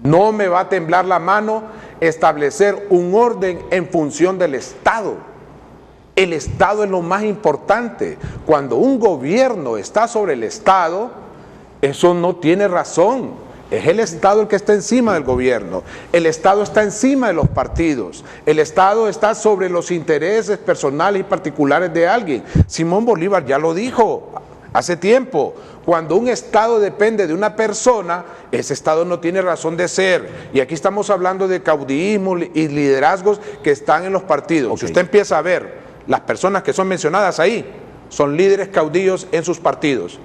No me va a temblar la mano establecer un orden en función del Estado. El Estado es lo más importante. Cuando un gobierno está sobre el Estado, eso no tiene razón. Es el Estado el que está encima del gobierno. El Estado está encima de los partidos. El Estado está sobre los intereses personales y particulares de alguien. Simón Bolívar ya lo dijo hace tiempo. Cuando un Estado depende de una persona, ese Estado no tiene razón de ser. Y aquí estamos hablando de caudillismo y liderazgos que están en los partidos. Si usted empieza a ver las personas que son mencionadas ahí, son líderes caudillos en sus partidos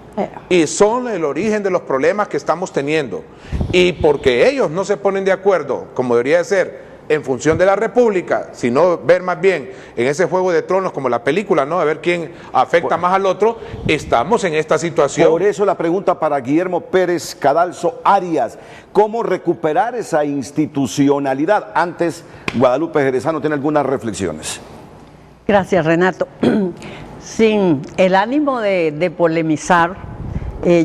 y son el origen de los problemas que estamos teniendo. Y porque ellos no se ponen de acuerdo, como debería de ser, en función de la República, sino ver más bien en ese juego de tronos como la película, ¿no? A ver quién afecta más al otro, estamos en esta situación. Por eso la pregunta para Guillermo Pérez Cadalso Arias, ¿cómo recuperar esa institucionalidad? Antes, Guadalupe Jerezano tiene algunas reflexiones. Gracias, Renato. Sin el ánimo de polemizar,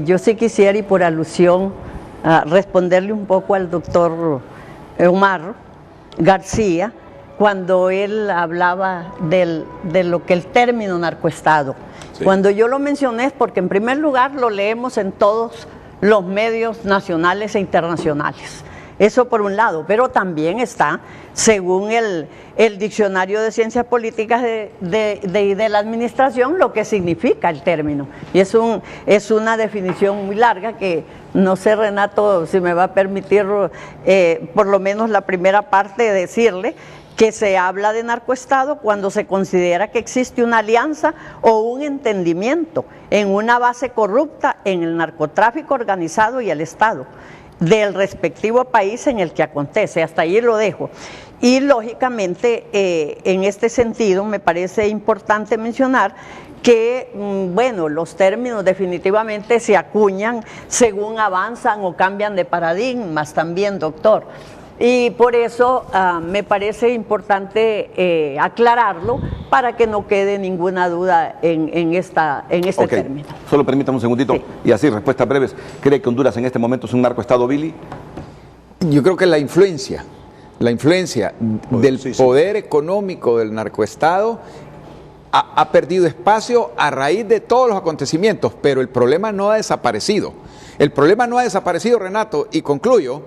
yo sí quisiera, y por alusión, responderle un poco al doctor Omar García, cuando él hablaba de lo que el término narcoestado. Sí. Cuando yo lo mencioné es porque en primer lugar lo leemos en todos los medios nacionales e internacionales. Eso por un lado, pero también está, según el Diccionario de Ciencias Políticas de la Administración, lo que significa el término. Y es una definición muy larga que no sé, Renato, si me va a permitir por lo menos la primera parte decirle que se habla de narcoestado cuando se considera que existe una alianza o un entendimiento en una base corrupta en el narcotráfico organizado y el Estado del respectivo país en el que acontece. Hasta ahí lo dejo. Y lógicamente en este sentido me parece importante mencionar que, bueno, los términos definitivamente se acuñan según avanzan o cambian de paradigmas también, doctor. Y por eso me parece importante aclararlo para que no quede ninguna duda en este término. Solo permítame un segundito, Sí. y así, respuestas breves. ¿Cree que Honduras en este momento es un narcoestado, Billy? Yo creo que la influencia del poder económico del narcoestado ha perdido espacio a raíz de todos los acontecimientos, pero el problema no ha desaparecido. El problema no ha desaparecido, Renato, y concluyo,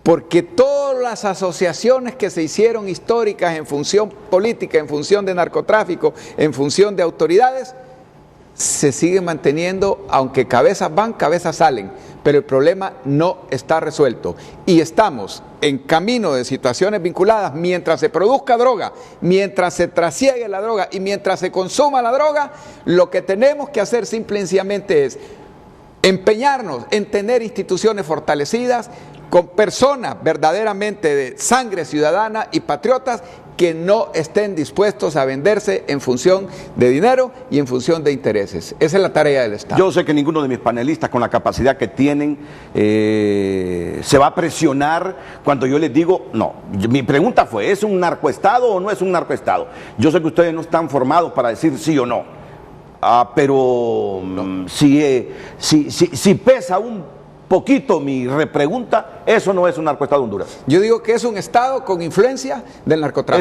porque todas las asociaciones que se hicieron históricas en función política, en función de narcotráfico, en función de autoridades, se siguen manteniendo, aunque cabezas van, cabezas salen, pero el problema no está resuelto. Y estamos en camino de situaciones vinculadas. Mientras se produzca droga, mientras se trasiegue la droga y mientras se consuma la droga, lo que tenemos que hacer simple y sencillamente es empeñarnos en tener instituciones fortalecidas, con personas verdaderamente de sangre ciudadana y patriotas que no estén dispuestos a venderse en función de dinero y en función de intereses. Esa es la tarea del Estado. Yo sé que ninguno de mis panelistas, con la capacidad que tienen, se va a presionar cuando yo les digo no. Mi pregunta fue, ¿es un narcoestado o no es un narcoestado? Yo sé que ustedes no están formados para decir sí o no, pero no. Si pesa un poquito mi repregunta, eso no es un narcoestado Honduras. Yo digo que es un Estado con influencia del narcotráfico.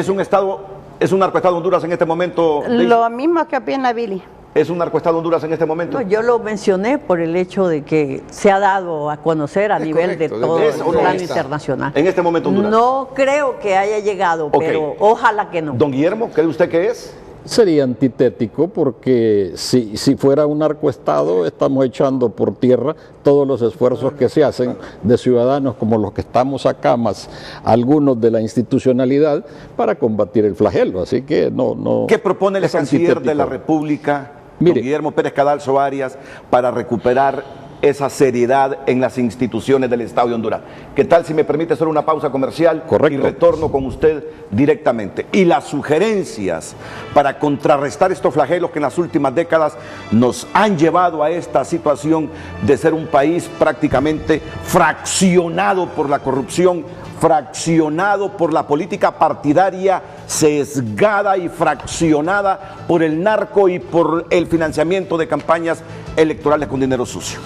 ¿Es un narcoestado Honduras en este momento? Lo mismo que opina Billy. ¿Es un narcoestado Honduras en este momento? No, yo lo mencioné por el hecho de que se ha dado a conocer a nivel de todo el plano internacional. En este momento Honduras. No creo que haya llegado, pero ojalá que no. Don Guillermo, ¿cree usted que es? Sería antitético porque si fuera un narcoestado estamos echando por tierra todos los esfuerzos que se hacen de ciudadanos como los que estamos acá, más algunos de la institucionalidad, para combatir el flagelo. Así que no. ¿Qué propone el canciller de la República, don Guillermo Pérez Cadalso Arias, para recuperar esa seriedad en las instituciones del Estado de Honduras? ¿Qué tal si me permite hacer una pausa comercial? Correcto. Y retorno con usted directamente? Y las sugerencias para contrarrestar estos flagelos que en las últimas décadas nos han llevado a esta situación de ser un país prácticamente fraccionado por la corrupción, fraccionado por la política partidaria, sesgada y fraccionada por el narco y por el financiamiento de campañas electorales con dinero sucio.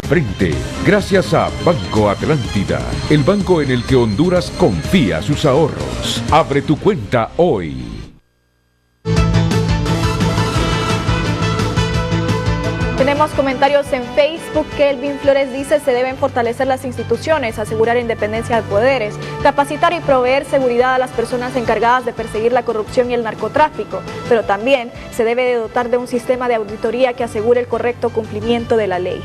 Frente, gracias a Banco Atlántida, el banco en el que Honduras confía sus ahorros. Abre tu cuenta hoy. Tenemos comentarios en Facebook. Kelvin Flores dice: se deben fortalecer las instituciones, asegurar independencia de poderes, capacitar y proveer seguridad a las personas encargadas de perseguir la corrupción y el narcotráfico, pero también se debe de dotar de un sistema de auditoría que asegure el correcto cumplimiento de la ley.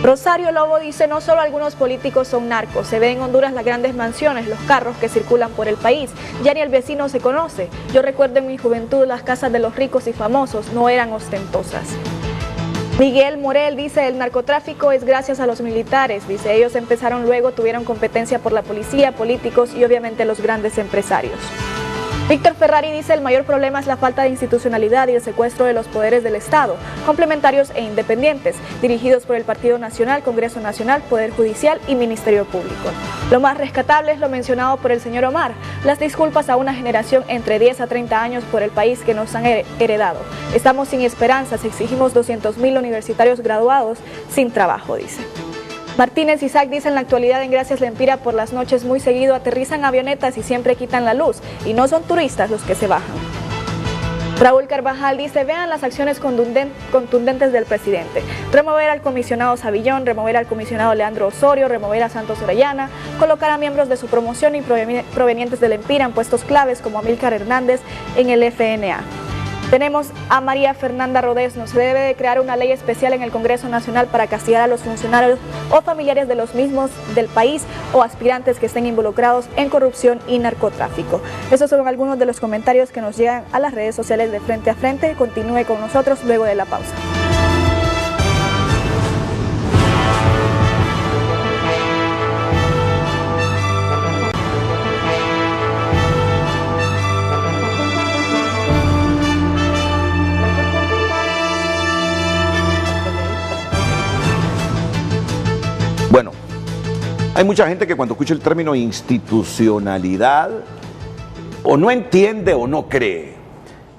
Rosario Lobo dice: no solo algunos políticos son narcos, se ven en Honduras las grandes mansiones, los carros que circulan por el país, ya ni el vecino se conoce. Yo recuerdo en mi juventud las casas de los ricos y famosos no eran ostentosas. Miguel Morel dice: el narcotráfico es gracias a los militares, dice, ellos empezaron luego, tuvieron competencia por la policía, políticos y obviamente los grandes empresarios. Víctor Ferrari dice: el mayor problema es la falta de institucionalidad y el secuestro de los poderes del Estado, complementarios e independientes, dirigidos por el Partido Nacional, Congreso Nacional, Poder Judicial y Ministerio Público. Lo más rescatable es lo mencionado por el señor Omar, las disculpas a una generación entre 10 a 30 años por el país que nos han heredado. Estamos sin esperanzas, exigimos 200,000 universitarios graduados sin trabajo, dice. Martínez Isaac dice: en la actualidad en Gracias Lempira por las noches muy seguido aterrizan avionetas y siempre quitan la luz y no son turistas los que se bajan. Raúl Carvajal dice: vean las acciones contundentes del presidente. Remover al comisionado Savillón, remover al comisionado Leandro Osorio, remover a Santos Orellana, colocar a miembros de su promoción y provenientes del Lempira en puestos claves como Amílcar Hernández en el FNA. Tenemos a María Fernanda Rodesno: se debe de crear una ley especial en el Congreso Nacional para castigar a los funcionarios o familiares de los mismos del país o aspirantes que estén involucrados en corrupción y narcotráfico. Esos son algunos de los comentarios que nos llegan a las redes sociales de Frente a Frente. Continúe con nosotros luego de la pausa. Hay mucha gente que cuando escucha el término institucionalidad o no entiende o no cree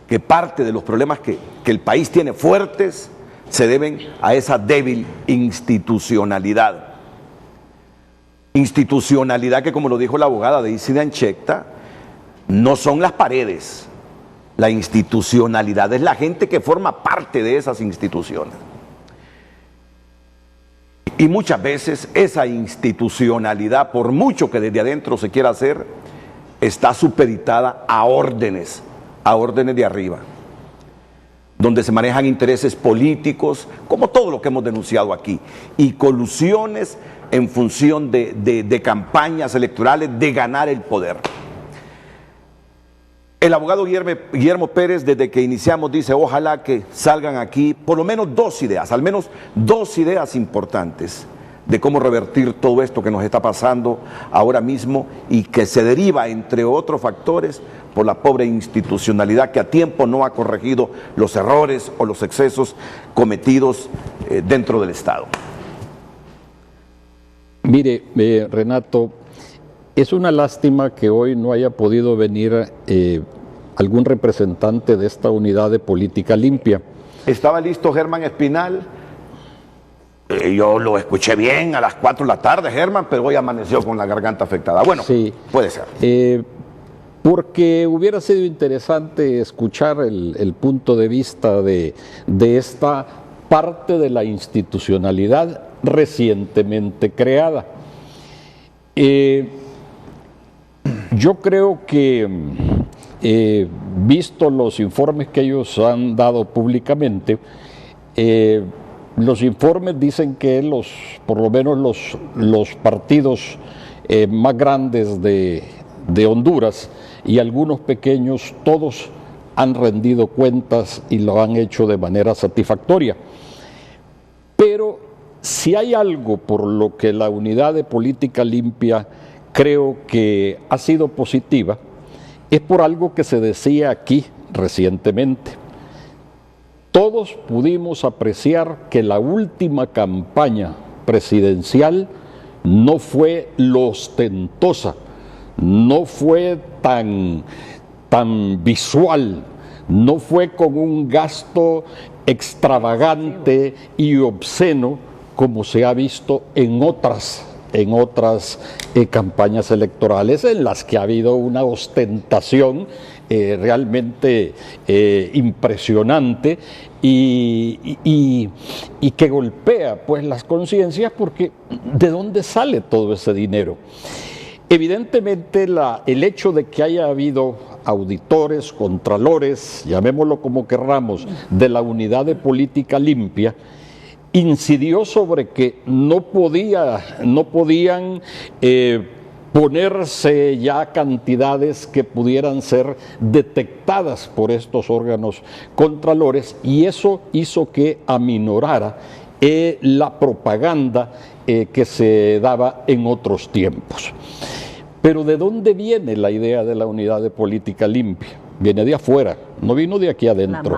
que parte de los problemas que el país tiene fuertes se deben a esa débil institucionalidad. Institucionalidad que, como lo dijo la abogada Daisy de Ancheta, no son las paredes. La institucionalidad es la gente que forma parte de esas instituciones. Y muchas veces esa institucionalidad, por mucho que desde adentro se quiera hacer, está supeditada a órdenes de arriba, donde se manejan intereses políticos, como todo lo que hemos denunciado aquí, y colusiones en función de campañas electorales, de ganar el poder. El abogado Guillermo Pérez, desde que iniciamos, dice, ojalá que salgan aquí por lo menos dos ideas, al menos dos ideas importantes de cómo revertir todo esto que nos está pasando ahora mismo y que se deriva, entre otros factores, por la pobre institucionalidad que a tiempo no ha corregido los errores o los excesos cometidos dentro del Estado. Mire, Renato, es una lástima que hoy no haya podido venir algún representante de esta unidad de política limpia. Estaba listo Germán Espinal. Yo lo escuché bien a las 4 de la tarde, Germán, pero hoy amaneció con la garganta afectada. Bueno, sí, puede ser. Porque hubiera sido interesante escuchar el punto de vista de esta parte de la institucionalidad recientemente creada. Yo creo que, visto los informes que ellos han dado públicamente, los informes dicen que por lo menos los partidos más grandes de Honduras y algunos pequeños, todos han rendido cuentas y lo han hecho de manera satisfactoria. Pero si hay algo por lo que la unidad de política limpia creo que ha sido positiva, es por algo que se decía aquí recientemente. Todos pudimos apreciar que la última campaña presidencial no fue lo ostentosa, no fue tan visual, no fue con un gasto extravagante y obsceno como se ha visto en otras campañas electorales en las que ha habido una ostentación realmente impresionante y que golpea pues las conciencias, porque ¿de dónde sale todo ese dinero? Evidentemente el hecho de que haya habido auditores, contralores, llamémoslo como querramos, de la unidad de política limpia, incidió sobre que no podían ponerse ya cantidades que pudieran ser detectadas por estos órganos contralores, y eso hizo que aminorara la propaganda que se daba en otros tiempos. Pero ¿de dónde viene la idea de la unidad de política limpia? Viene de afuera, no vino de aquí adentro,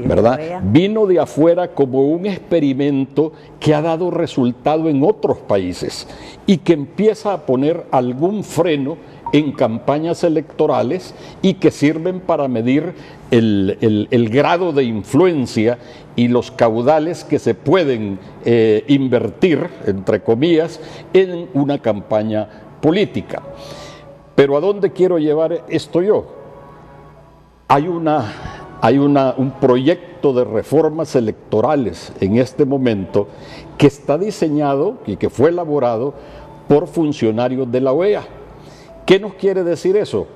¿verdad? Vino de afuera como un experimento que ha dado resultado en otros países y que empieza a poner algún freno en campañas electorales y que sirven para medir el grado de influencia y los caudales que se pueden invertir, entre comillas, en una campaña política. Pero ¿a dónde quiero llevar esto yo? Hay un proyecto de reformas electorales en este momento que está diseñado y que fue elaborado por funcionarios de la OEA. ¿Qué nos quiere decir eso?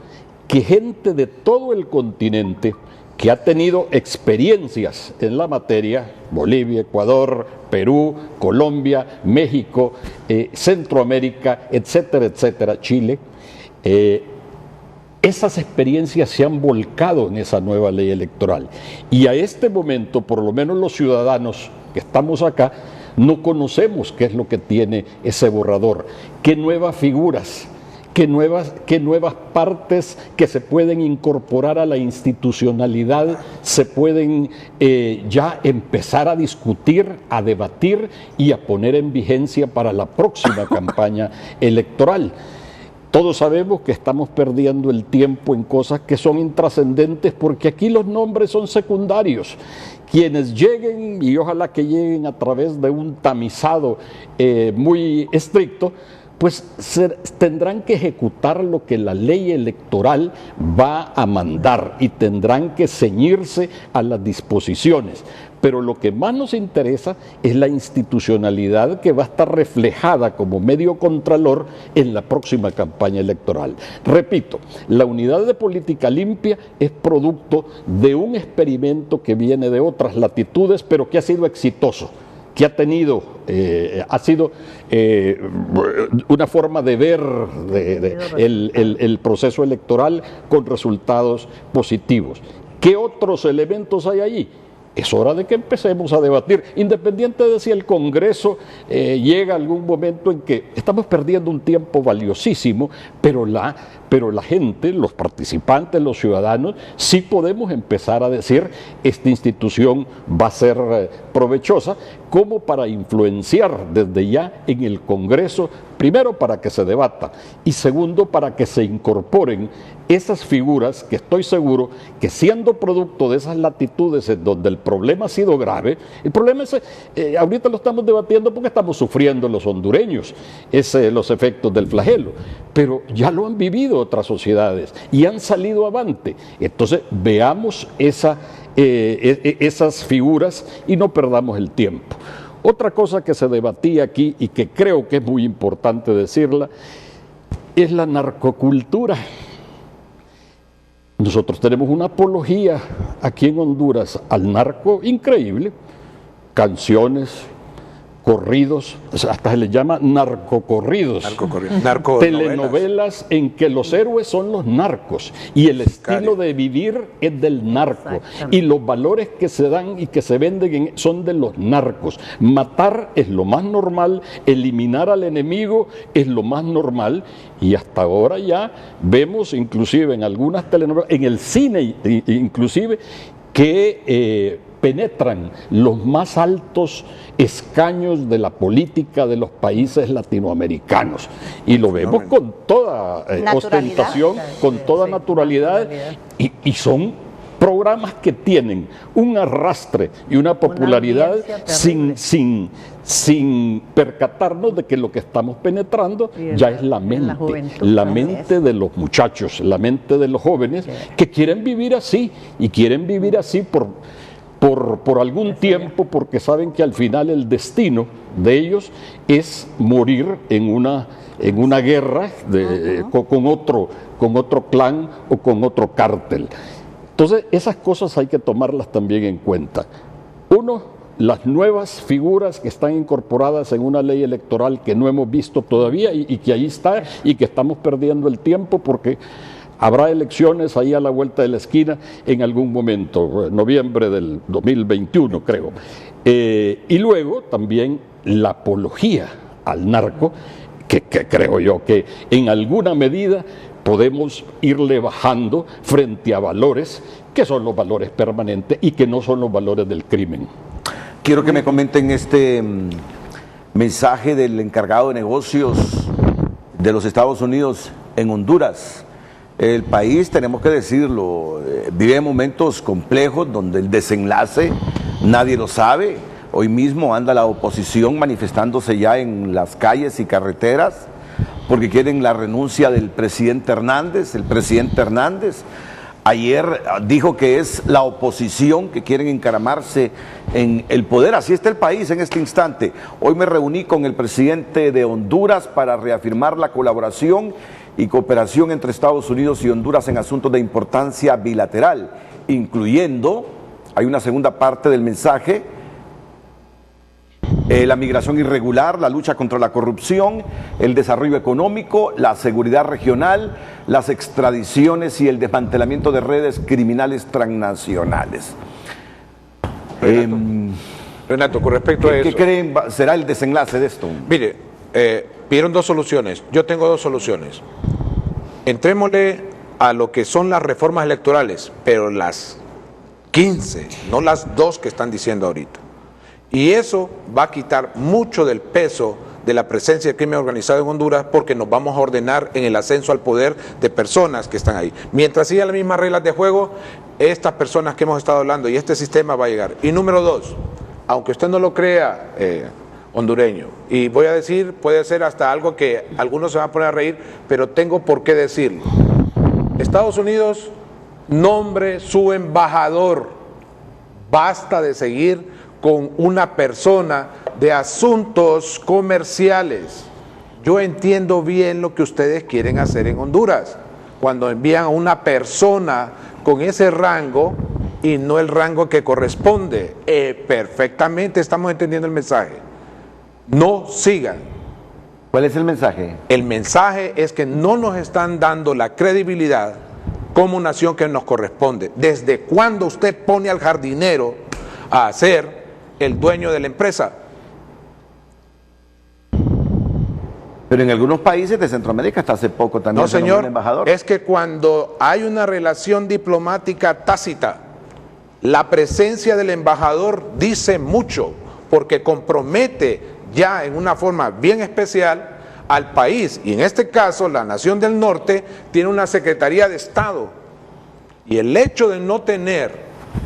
Que gente de todo el continente que ha tenido experiencias en la materia, Bolivia, Ecuador, Perú, Colombia, México, Centroamérica, etcétera, etcétera, Chile, esas experiencias se han volcado en esa nueva ley electoral. Y a este momento, por lo menos los ciudadanos que estamos acá, no conocemos qué es lo que tiene ese borrador, qué nuevas figuras, qué nuevas partes que se pueden incorporar a la institucionalidad se pueden ya empezar a discutir, a debatir y a poner en vigencia para la próxima campaña electoral. Todos sabemos que estamos perdiendo el tiempo en cosas que son intrascendentes porque aquí los nombres son secundarios. Quienes lleguen, y ojalá que lleguen a través de un tamizado muy estricto, pues tendrán que ejecutar lo que la ley electoral va a mandar y tendrán que ceñirse a las disposiciones. Pero lo que más nos interesa es la institucionalidad que va a estar reflejada como medio contralor en la próxima campaña electoral. Repito, la unidad de política limpia es producto de un experimento que viene de otras latitudes, pero que ha sido exitoso, que ha sido una forma de ver el proceso electoral con resultados positivos. ¿Qué otros elementos hay allí? Es hora de que empecemos a debatir, independiente de si el Congreso llega a algún momento en que estamos perdiendo un tiempo valiosísimo, pero la gente, los participantes, los ciudadanos, sí podemos empezar a decir, esta institución va a ser provechosa, como para influenciar desde ya en el Congreso, primero para que se debata y segundo para que se incorporen esas figuras que estoy seguro que siendo producto de esas latitudes en donde el problema ha sido grave, el problema es, ahorita lo estamos debatiendo porque estamos sufriendo los hondureños, los efectos del flagelo, pero ya lo han vivido otras sociedades y han salido avante. Entonces veamos esas figuras y no perdamos el tiempo. Otra cosa que se debatía aquí y que creo que es muy importante decirla es la narcocultura. Nosotros tenemos una apología aquí en Honduras al narco increíble, canciones, corridos, hasta se les llama narcocorridos, telenovelas en que los héroes son los narcos y el estilo de vivir es del narco y los valores que se dan y que se venden son de los narcos. Matar es lo más normal, eliminar al enemigo es lo más normal y hasta ahora ya vemos inclusive en algunas telenovelas, en el cine inclusive, que penetran los más altos escaños de la política de los países latinoamericanos y lo vemos con toda ostentación, con toda naturalidad y son programas que tienen un arrastre y una popularidad sin percatarnos de que lo que estamos penetrando ya es la mente de los muchachos, la mente de los jóvenes que quieren vivir así y quieren vivir así por algún tiempo porque saben que al final el destino de ellos es morir en una guerra con otro clan o con otro cártel. Entonces esas cosas hay que tomarlas también en cuenta. Uno, las nuevas figuras que están incorporadas en una ley electoral que no hemos visto todavía y que ahí está y que estamos perdiendo el tiempo porque habrá elecciones ahí a la vuelta de la esquina en algún momento, noviembre del 2021 creo. Y luego también la apología al narco, que creo yo que en alguna medida podemos irle bajando frente a valores que son los valores permanentes y que no son los valores del crimen. Quiero que me comenten este mensaje del encargado de negocios de los Estados Unidos en Honduras. El país, tenemos que decirlo, vive momentos complejos donde el desenlace nadie lo sabe. Hoy mismo anda la oposición manifestándose ya en las calles y carreteras porque quieren la renuncia del presidente Hernández. El presidente Hernández ayer dijo que es la oposición que quieren encaramarse en el poder. Así está el país en este instante. Hoy me reuní con el presidente de Honduras para reafirmar la colaboración y cooperación entre Estados Unidos y Honduras en asuntos de importancia bilateral, incluyendo, hay una segunda parte del mensaje, la migración irregular, la lucha contra la corrupción, el desarrollo económico, la seguridad regional, las extradiciones y el desmantelamiento de redes criminales transnacionales. Renato, con respecto a eso, ¿qué creen será el desenlace de esto? Mire, pidieron dos soluciones. Yo tengo dos soluciones. entrémosle a lo que son las reformas electorales, pero las 15, no las 2 que están diciendo ahorita. Y eso va a quitar mucho del peso de la presencia del crimen organizado en Honduras, porque nos vamos a ordenar en el ascenso al poder de personas que están ahí. Mientras sigan las mismas reglas de juego, estas personas que hemos estado hablando y este sistema va a llegar. Y número 2, aunque usted no lo crea, hondureño, y voy a decir, puede ser hasta algo que algunos se van a poner a reír, pero tengo por qué decirlo. Estados Unidos nombre su embajador. Basta de seguir con una persona de asuntos comerciales. Yo entiendo bien lo que ustedes quieren hacer en Honduras, cuando envían a una persona con ese rango y no el rango que corresponde. Perfectamente estamos entendiendo el mensaje. No sigan. ¿Cuál es el mensaje? El mensaje es que no nos están dando la credibilidad como nación que nos corresponde. ¿Desde cuándo usted pone al jardinero a ser el dueño de la empresa? Pero en algunos países de Centroamérica hasta hace poco también No, se nombró señor, un embajador. es que cuando hay una relación diplomática tácita, la presencia del embajador dice mucho, porque compromete ya en una forma bien especial al país, y en este caso la nación del norte tiene una Secretaría de Estado, y el hecho de no tener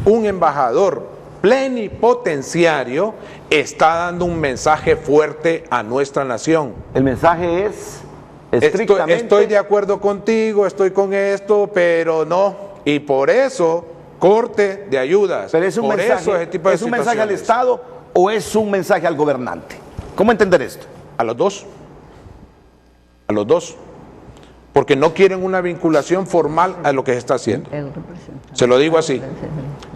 un embajador plenipotenciario está dando un mensaje fuerte a nuestra nación. El mensaje es estrictamente... Estoy de acuerdo contigo, estoy con esto, pero no, y por eso corte de ayudas. Pero es un por mensaje, eso ese tipo de ¿es un mensaje al situaciones. Estado o es un mensaje al gobernante? ¿Cómo entender esto? A los dos. A los dos. Porque no quieren una vinculación formal a lo que se está haciendo. Se lo digo así.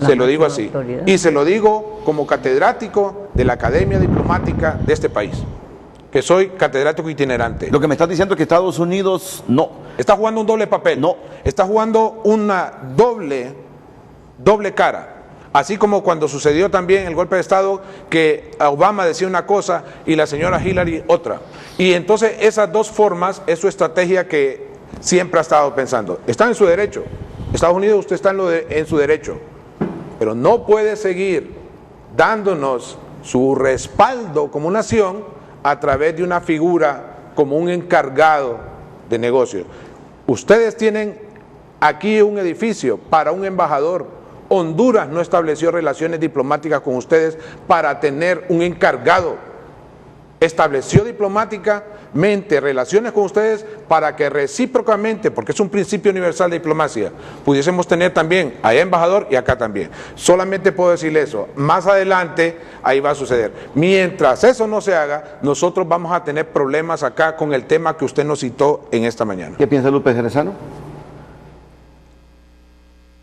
Se lo digo así. Y se lo digo como catedrático de la Academia Diplomática de este país, que soy catedrático itinerante. Lo que me estás diciendo es que Estados Unidos no. Está jugando un doble papel. No. Está jugando una doble cara. Así como cuando sucedió también el golpe de Estado, que Obama decía una cosa y la señora Hillary otra. Y entonces esas dos formas es su estrategia que siempre ha estado pensando. Está en su derecho. Estados Unidos, usted está en su derecho. Pero no puede seguir dándonos su respaldo como nación a través de una figura como un encargado de negocios. Ustedes tienen aquí un edificio para un embajador. Honduras no estableció relaciones diplomáticas con ustedes para tener un encargado. Estableció diplomáticamente relaciones con ustedes para que recíprocamente, porque es un principio universal de diplomacia, pudiésemos tener también allá embajador y acá también. Solamente puedo decirle eso. Más adelante ahí va a suceder. Mientras eso no se haga, nosotros vamos a tener problemas acá con el tema que usted nos citó en esta mañana. ¿Qué piensa Lupe Jerezano?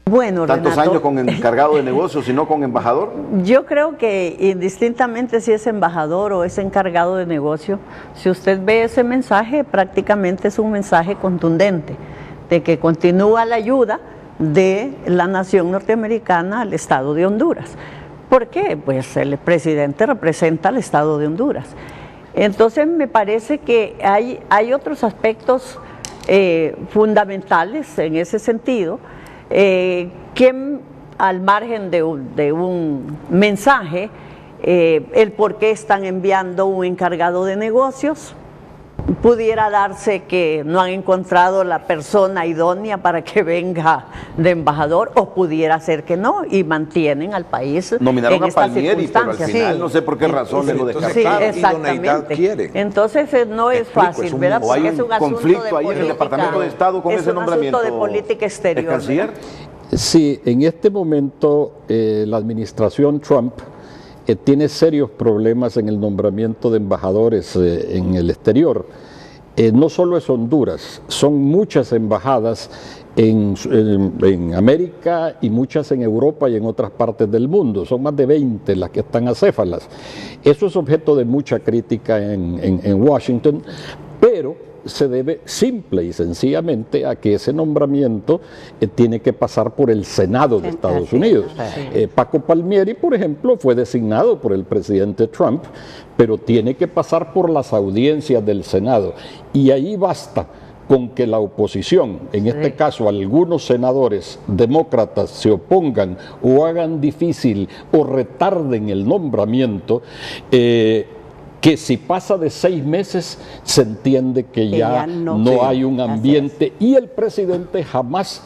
Bueno, ¿Tantos Renato, años con encargado de negocios y no con embajador? Yo creo que indistintamente si es embajador o es encargado de negocio, si usted ve ese mensaje, prácticamente es un mensaje contundente de que continúa la ayuda de la nación norteamericana al Estado de Honduras. ¿Por qué? Pues el presidente representa al Estado de Honduras. Entonces me parece que hay otros aspectos fundamentales en ese sentido, que al margen de un mensaje, el por qué están enviando un encargado de negocios, pudiera darse que no han encontrado la persona idónea para que venga de embajador, o pudiera ser que no, y mantienen al país nominaron en a estas Palmieri, pero al circunstancias. final no sé por qué razón le lo descartaron. Sí, exactamente. Entonces no es fácil, ¿verdad? O hay Porque es un un asunto conflicto de ahí en el política, Departamento de Estado con ese nombramiento. Es un asunto de política exterior. ¿El canciller? Sí, en este momento la administración Trump tiene serios problemas en el nombramiento de embajadores en el exterior. No solo es Honduras, son muchas embajadas en América y muchas en Europa y en otras partes del mundo. Son más de 20 las que están acéfalas. Eso es objeto de mucha crítica en Washington, pero se debe simple y sencillamente a que ese nombramiento tiene que pasar por el Senado de Estados Unidos. Paco Palmieri, por ejemplo, fue designado por el presidente Trump, pero tiene que pasar por las audiencias del Senado. Y ahí basta con que la oposición, en este caso algunos senadores demócratas, se opongan o hagan difícil o retarden el nombramiento, que si pasa de 6 meses se entiende que ya no hay un ambiente y el presidente jamás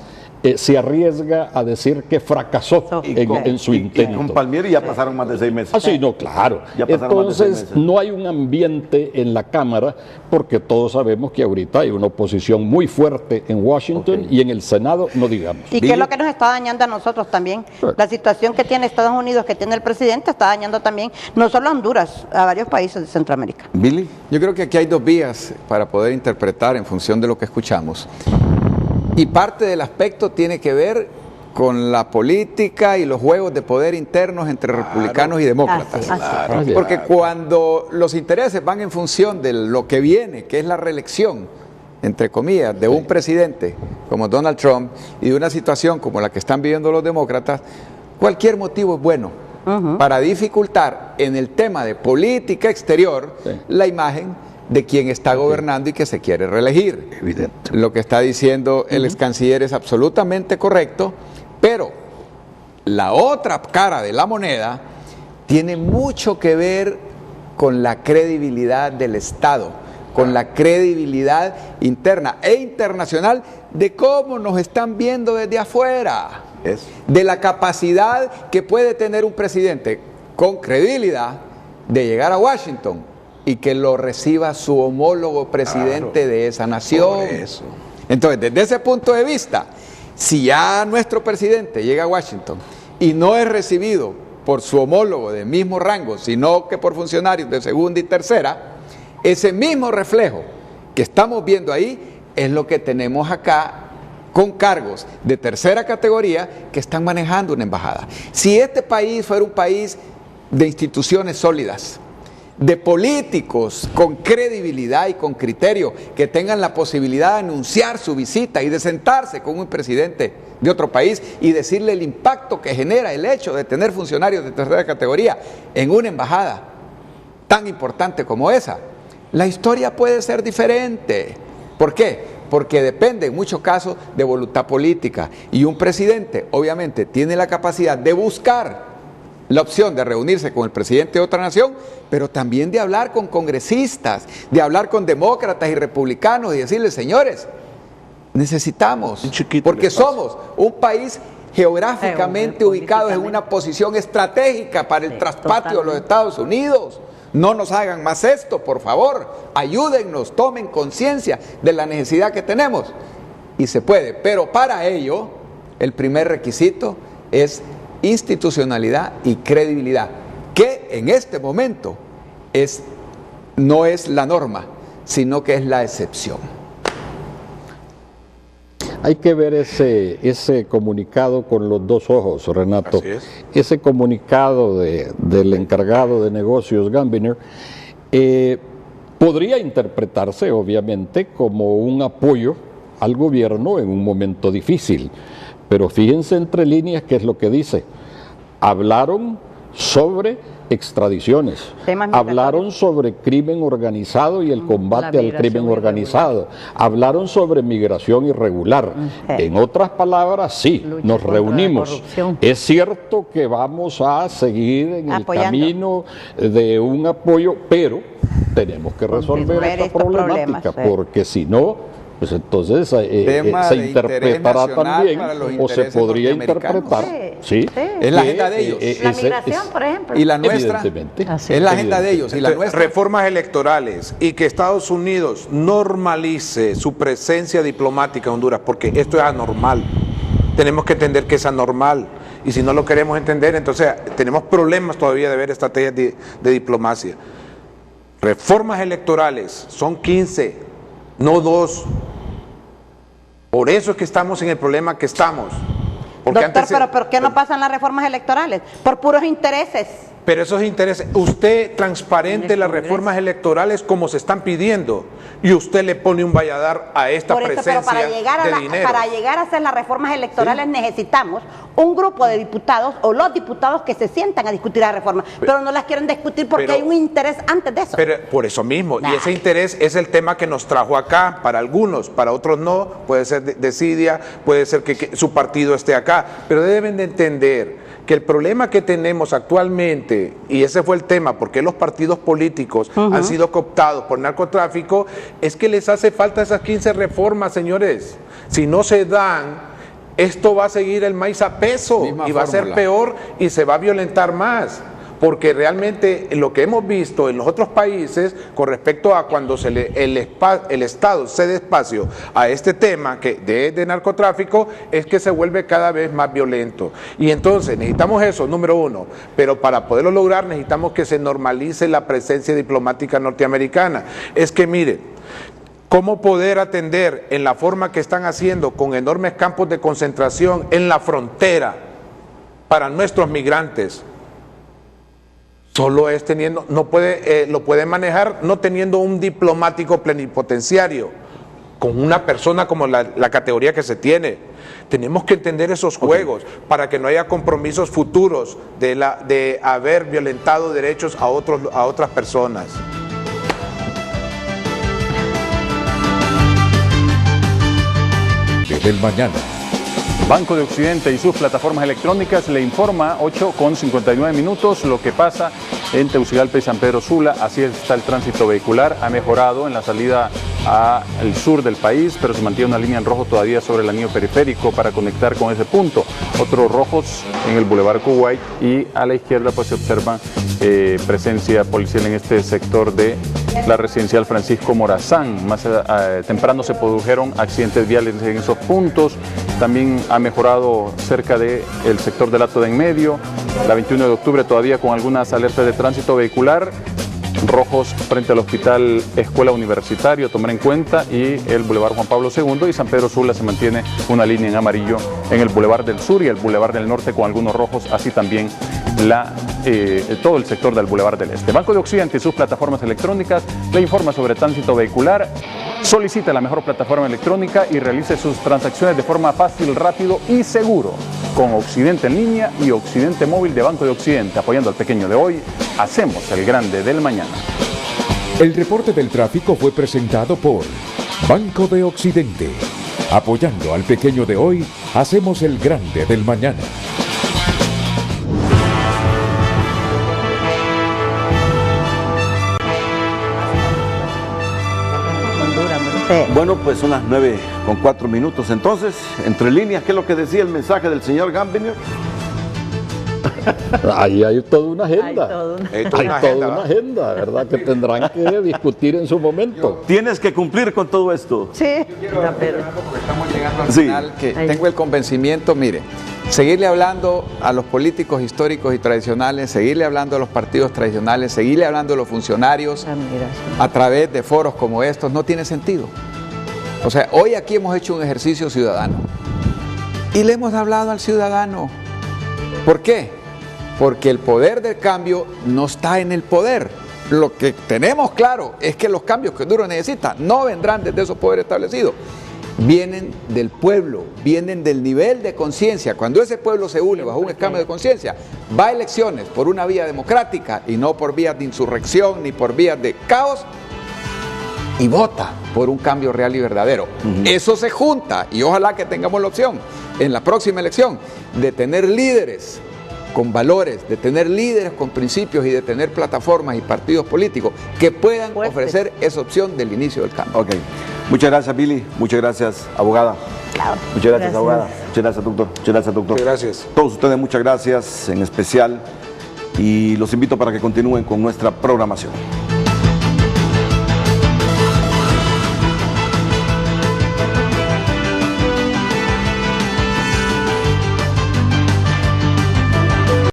se arriesga a decir que fracasó en su intento. Y con Palmieri ya pasaron más de 6 meses. Ah, sí, no, claro. Entonces no hay un ambiente en la Cámara porque todos sabemos que ahorita hay una oposición muy fuerte en Washington y en el Senado no digamos. ¿Y qué es lo que nos está dañando a nosotros también? La situación que tiene Estados Unidos, que tiene el presidente, está dañando también no solo a Honduras, a varios países de Centroamérica. Billy. Yo creo que aquí hay 2 vías para poder interpretar en función de lo que escuchamos. Y parte del aspecto tiene que ver con la política y los juegos de poder internos entre republicanos y demócratas. Porque cuando los intereses van en función de lo que viene, que es la reelección, entre comillas, de un presidente como Donald Trump y de una situación como la que están viviendo los demócratas, cualquier motivo es bueno para dificultar en el tema de política exterior la imagen de quien está gobernando y que se quiere reelegir. Evidente. Lo que está diciendo el ex canciller es absolutamente correcto, pero la otra cara de la moneda tiene mucho que ver con la credibilidad del Estado, con la credibilidad interna e internacional de cómo nos están viendo desde afuera, de la capacidad que puede tener un presidente con credibilidad de llegar a Washington y que lo reciba su homólogo presidente de esa nación. Entonces, desde ese punto de vista, si ya nuestro presidente llega a Washington y no es recibido por su homólogo de mismo rango, sino que por funcionarios de segunda y tercera, ese mismo reflejo que estamos viendo ahí es lo que tenemos acá con cargos de tercera categoría que están manejando una embajada. Si este país fuera un país de instituciones sólidas, de políticos con credibilidad y con criterio, que tengan la posibilidad de anunciar su visita y de sentarse con un presidente de otro país y decirle el impacto que genera el hecho de tener funcionarios de tercera categoría en una embajada tan importante como esa, la historia puede ser diferente. ¿Por qué? Porque depende en muchos casos de voluntad política y un presidente obviamente tiene la capacidad de buscar la opción de reunirse con el presidente de otra nación, pero también de hablar con congresistas, de hablar con demócratas y republicanos y decirles, señores, necesitamos, porque somos un país geográficamente ubicados en una posición estratégica para el traspatio de los Estados Unidos. No nos hagan más esto, por favor, ayúdennos, tomen conciencia de la necesidad que tenemos. Y se puede, pero para ello, el primer requisito es institucionalidad y credibilidad, que en este momento no es la norma, sino que es la excepción. Hay que ver ese comunicado con los 2 ojos, Renato. Ese comunicado del encargado de negocios, Gambiner, podría interpretarse obviamente como un apoyo al gobierno en un momento difícil. Pero fíjense entre líneas qué es lo que dice. Hablaron sobre extradiciones, hablaron sobre crimen organizado y el combate al crimen organizado, hablaron sobre migración irregular. En otras palabras, sí, nos reunimos. Es cierto que vamos a seguir en el camino de un apoyo, pero tenemos que resolver esta problemática, porque si no, pues entonces se interpretará también, o se podría interpretar, ¿sí? Es la agenda de ellos. La migración, por ejemplo. Y la nuestra, es la agenda de ellos. Y la nuestra. Reformas electorales y que Estados Unidos normalice su presencia diplomática en Honduras, porque esto es anormal. Tenemos que entender que es anormal. Y si no lo queremos entender, entonces tenemos problemas todavía de ver estrategias de diplomacia. Reformas electorales, son 15, no 2. Por eso es que estamos en el problema que estamos. Porque Doctor, pero ¿por qué no pasan las reformas electorales? Por puros intereses. Pero esos intereses, usted transparente las reformas electorales como se están pidiendo y usted le pone un valladar a esta Por eso, presencia pero para llegar a hacer las reformas electorales necesitamos un grupo de diputados o los diputados que se sientan a discutir las reformas, pero no las quieren discutir porque hay un interés antes de eso. Pero por eso mismo, y ese interés es el tema que nos trajo acá, para algunos, para otros no, puede ser desidia, puede ser que su partido esté acá, pero deben de entender que el problema que tenemos actualmente, y ese fue el tema, porque los partidos políticos han sido cooptados por narcotráfico, es que les hace falta esas 15 reformas, señores. Si no se dan, esto va a seguir el maíz a peso y va a ser peor y se va a violentar más. Porque realmente lo que hemos visto en los otros países con respecto a cuando el Estado cede espacio a este tema de narcotráfico es que se vuelve cada vez más violento. Y entonces necesitamos eso, número uno, pero para poderlo lograr necesitamos que se normalice la presencia diplomática norteamericana. Es que mire, ¿cómo poder atender en la forma que están haciendo con enormes campos de concentración en la frontera para nuestros migrantes? Solo es teniendo, lo puede manejar no teniendo un diplomático plenipotenciario, con una persona como la categoría que se tiene. Tenemos que entender esos juegos para que no haya compromisos futuros de haber violentado derechos a otras personas. Desde el mañana. Banco de Occidente y sus plataformas electrónicas le informa 8:59 lo que pasa en Tegucigalpa y San Pedro Sula. Así está el tránsito vehicular, ha mejorado en la salida al sur del país, pero se mantiene una línea en rojo todavía sobre el anillo periférico para conectar con ese punto. Otros rojos en el Boulevard Kuwait y a la izquierda pues se observa presencia policial en este sector de la residencial Francisco Morazán. Más temprano se produjeron accidentes viales en esos puntos. También ha mejorado cerca del sector del Hato de en medio. La 21 de octubre todavía con algunas alertas de tránsito vehicular. Rojos frente al Hospital Escuela Universitario, tomar en cuenta, y el Boulevard Juan Pablo II, y San Pedro Sula se mantiene una línea en amarillo en el Boulevard del Sur y el Boulevard del Norte con algunos rojos, así también todo el sector del Boulevard del Este. Banco de Occidente y sus plataformas electrónicas le informa sobre tránsito vehicular. Solicite la mejor plataforma electrónica y realice sus transacciones de forma fácil, rápido y seguro con Occidente en línea y Occidente móvil de Banco de Occidente. Apoyando al pequeño de hoy, hacemos el grande del mañana. El reporte del tráfico fue presentado por Banco de Occidente. Apoyando al pequeño de hoy, hacemos el grande del mañana. Bueno, pues son las 9:04. Entonces, entre líneas, ¿qué es lo que decía el mensaje del señor Gambiner? Ahí hay toda una agenda. Hay toda una agenda, ¿verdad? Que tendrán que discutir en su momento. Tienes que cumplir con todo esto. Sí. Porque estamos llegando al final, que tengo el convencimiento, mire, seguirle hablando a los políticos históricos y tradicionales, seguirle hablando a los partidos tradicionales, seguirle hablando a los funcionarios a través de foros como estos, no tiene sentido. O sea, hoy aquí hemos hecho un ejercicio ciudadano y le hemos hablado al ciudadano. ¿Por qué? Porque el poder del cambio no está en el poder. Lo que tenemos claro es que los cambios que Honduras necesita no vendrán desde esos poderes establecidos. Vienen del pueblo, vienen del nivel de conciencia. Cuando ese pueblo se une bajo un esquema de conciencia, va a elecciones por una vía democrática y no por vías de insurrección ni por vías de caos, y vota por un cambio real y verdadero. Eso se junta, y ojalá que tengamos la opción en la próxima elección de tener líderes con valores, de tener líderes con principios y de tener plataformas y partidos políticos que puedan ofrecer esa opción del inicio del cambio. Ok. Muchas gracias, Billy. Muchas gracias, abogada. Claro. Muchas gracias, abogada. Muchas gracias, doctor. Muchas gracias, doctor. Muchas gracias. Todos ustedes, muchas gracias en especial. Y los invito para que continúen con nuestra programación.